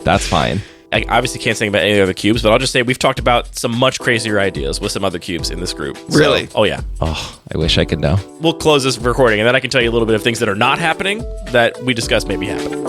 Speaker 5: That's fine.
Speaker 3: I obviously can't say about any other cubes, but I'll just say we've talked about some much crazier ideas with some other cubes in this group.
Speaker 4: Really?
Speaker 3: Oh, yeah.
Speaker 5: Oh, I wish I could know.
Speaker 3: We'll close this recording, and then I can tell you a little bit of things that are not happening that we discussed maybe happening.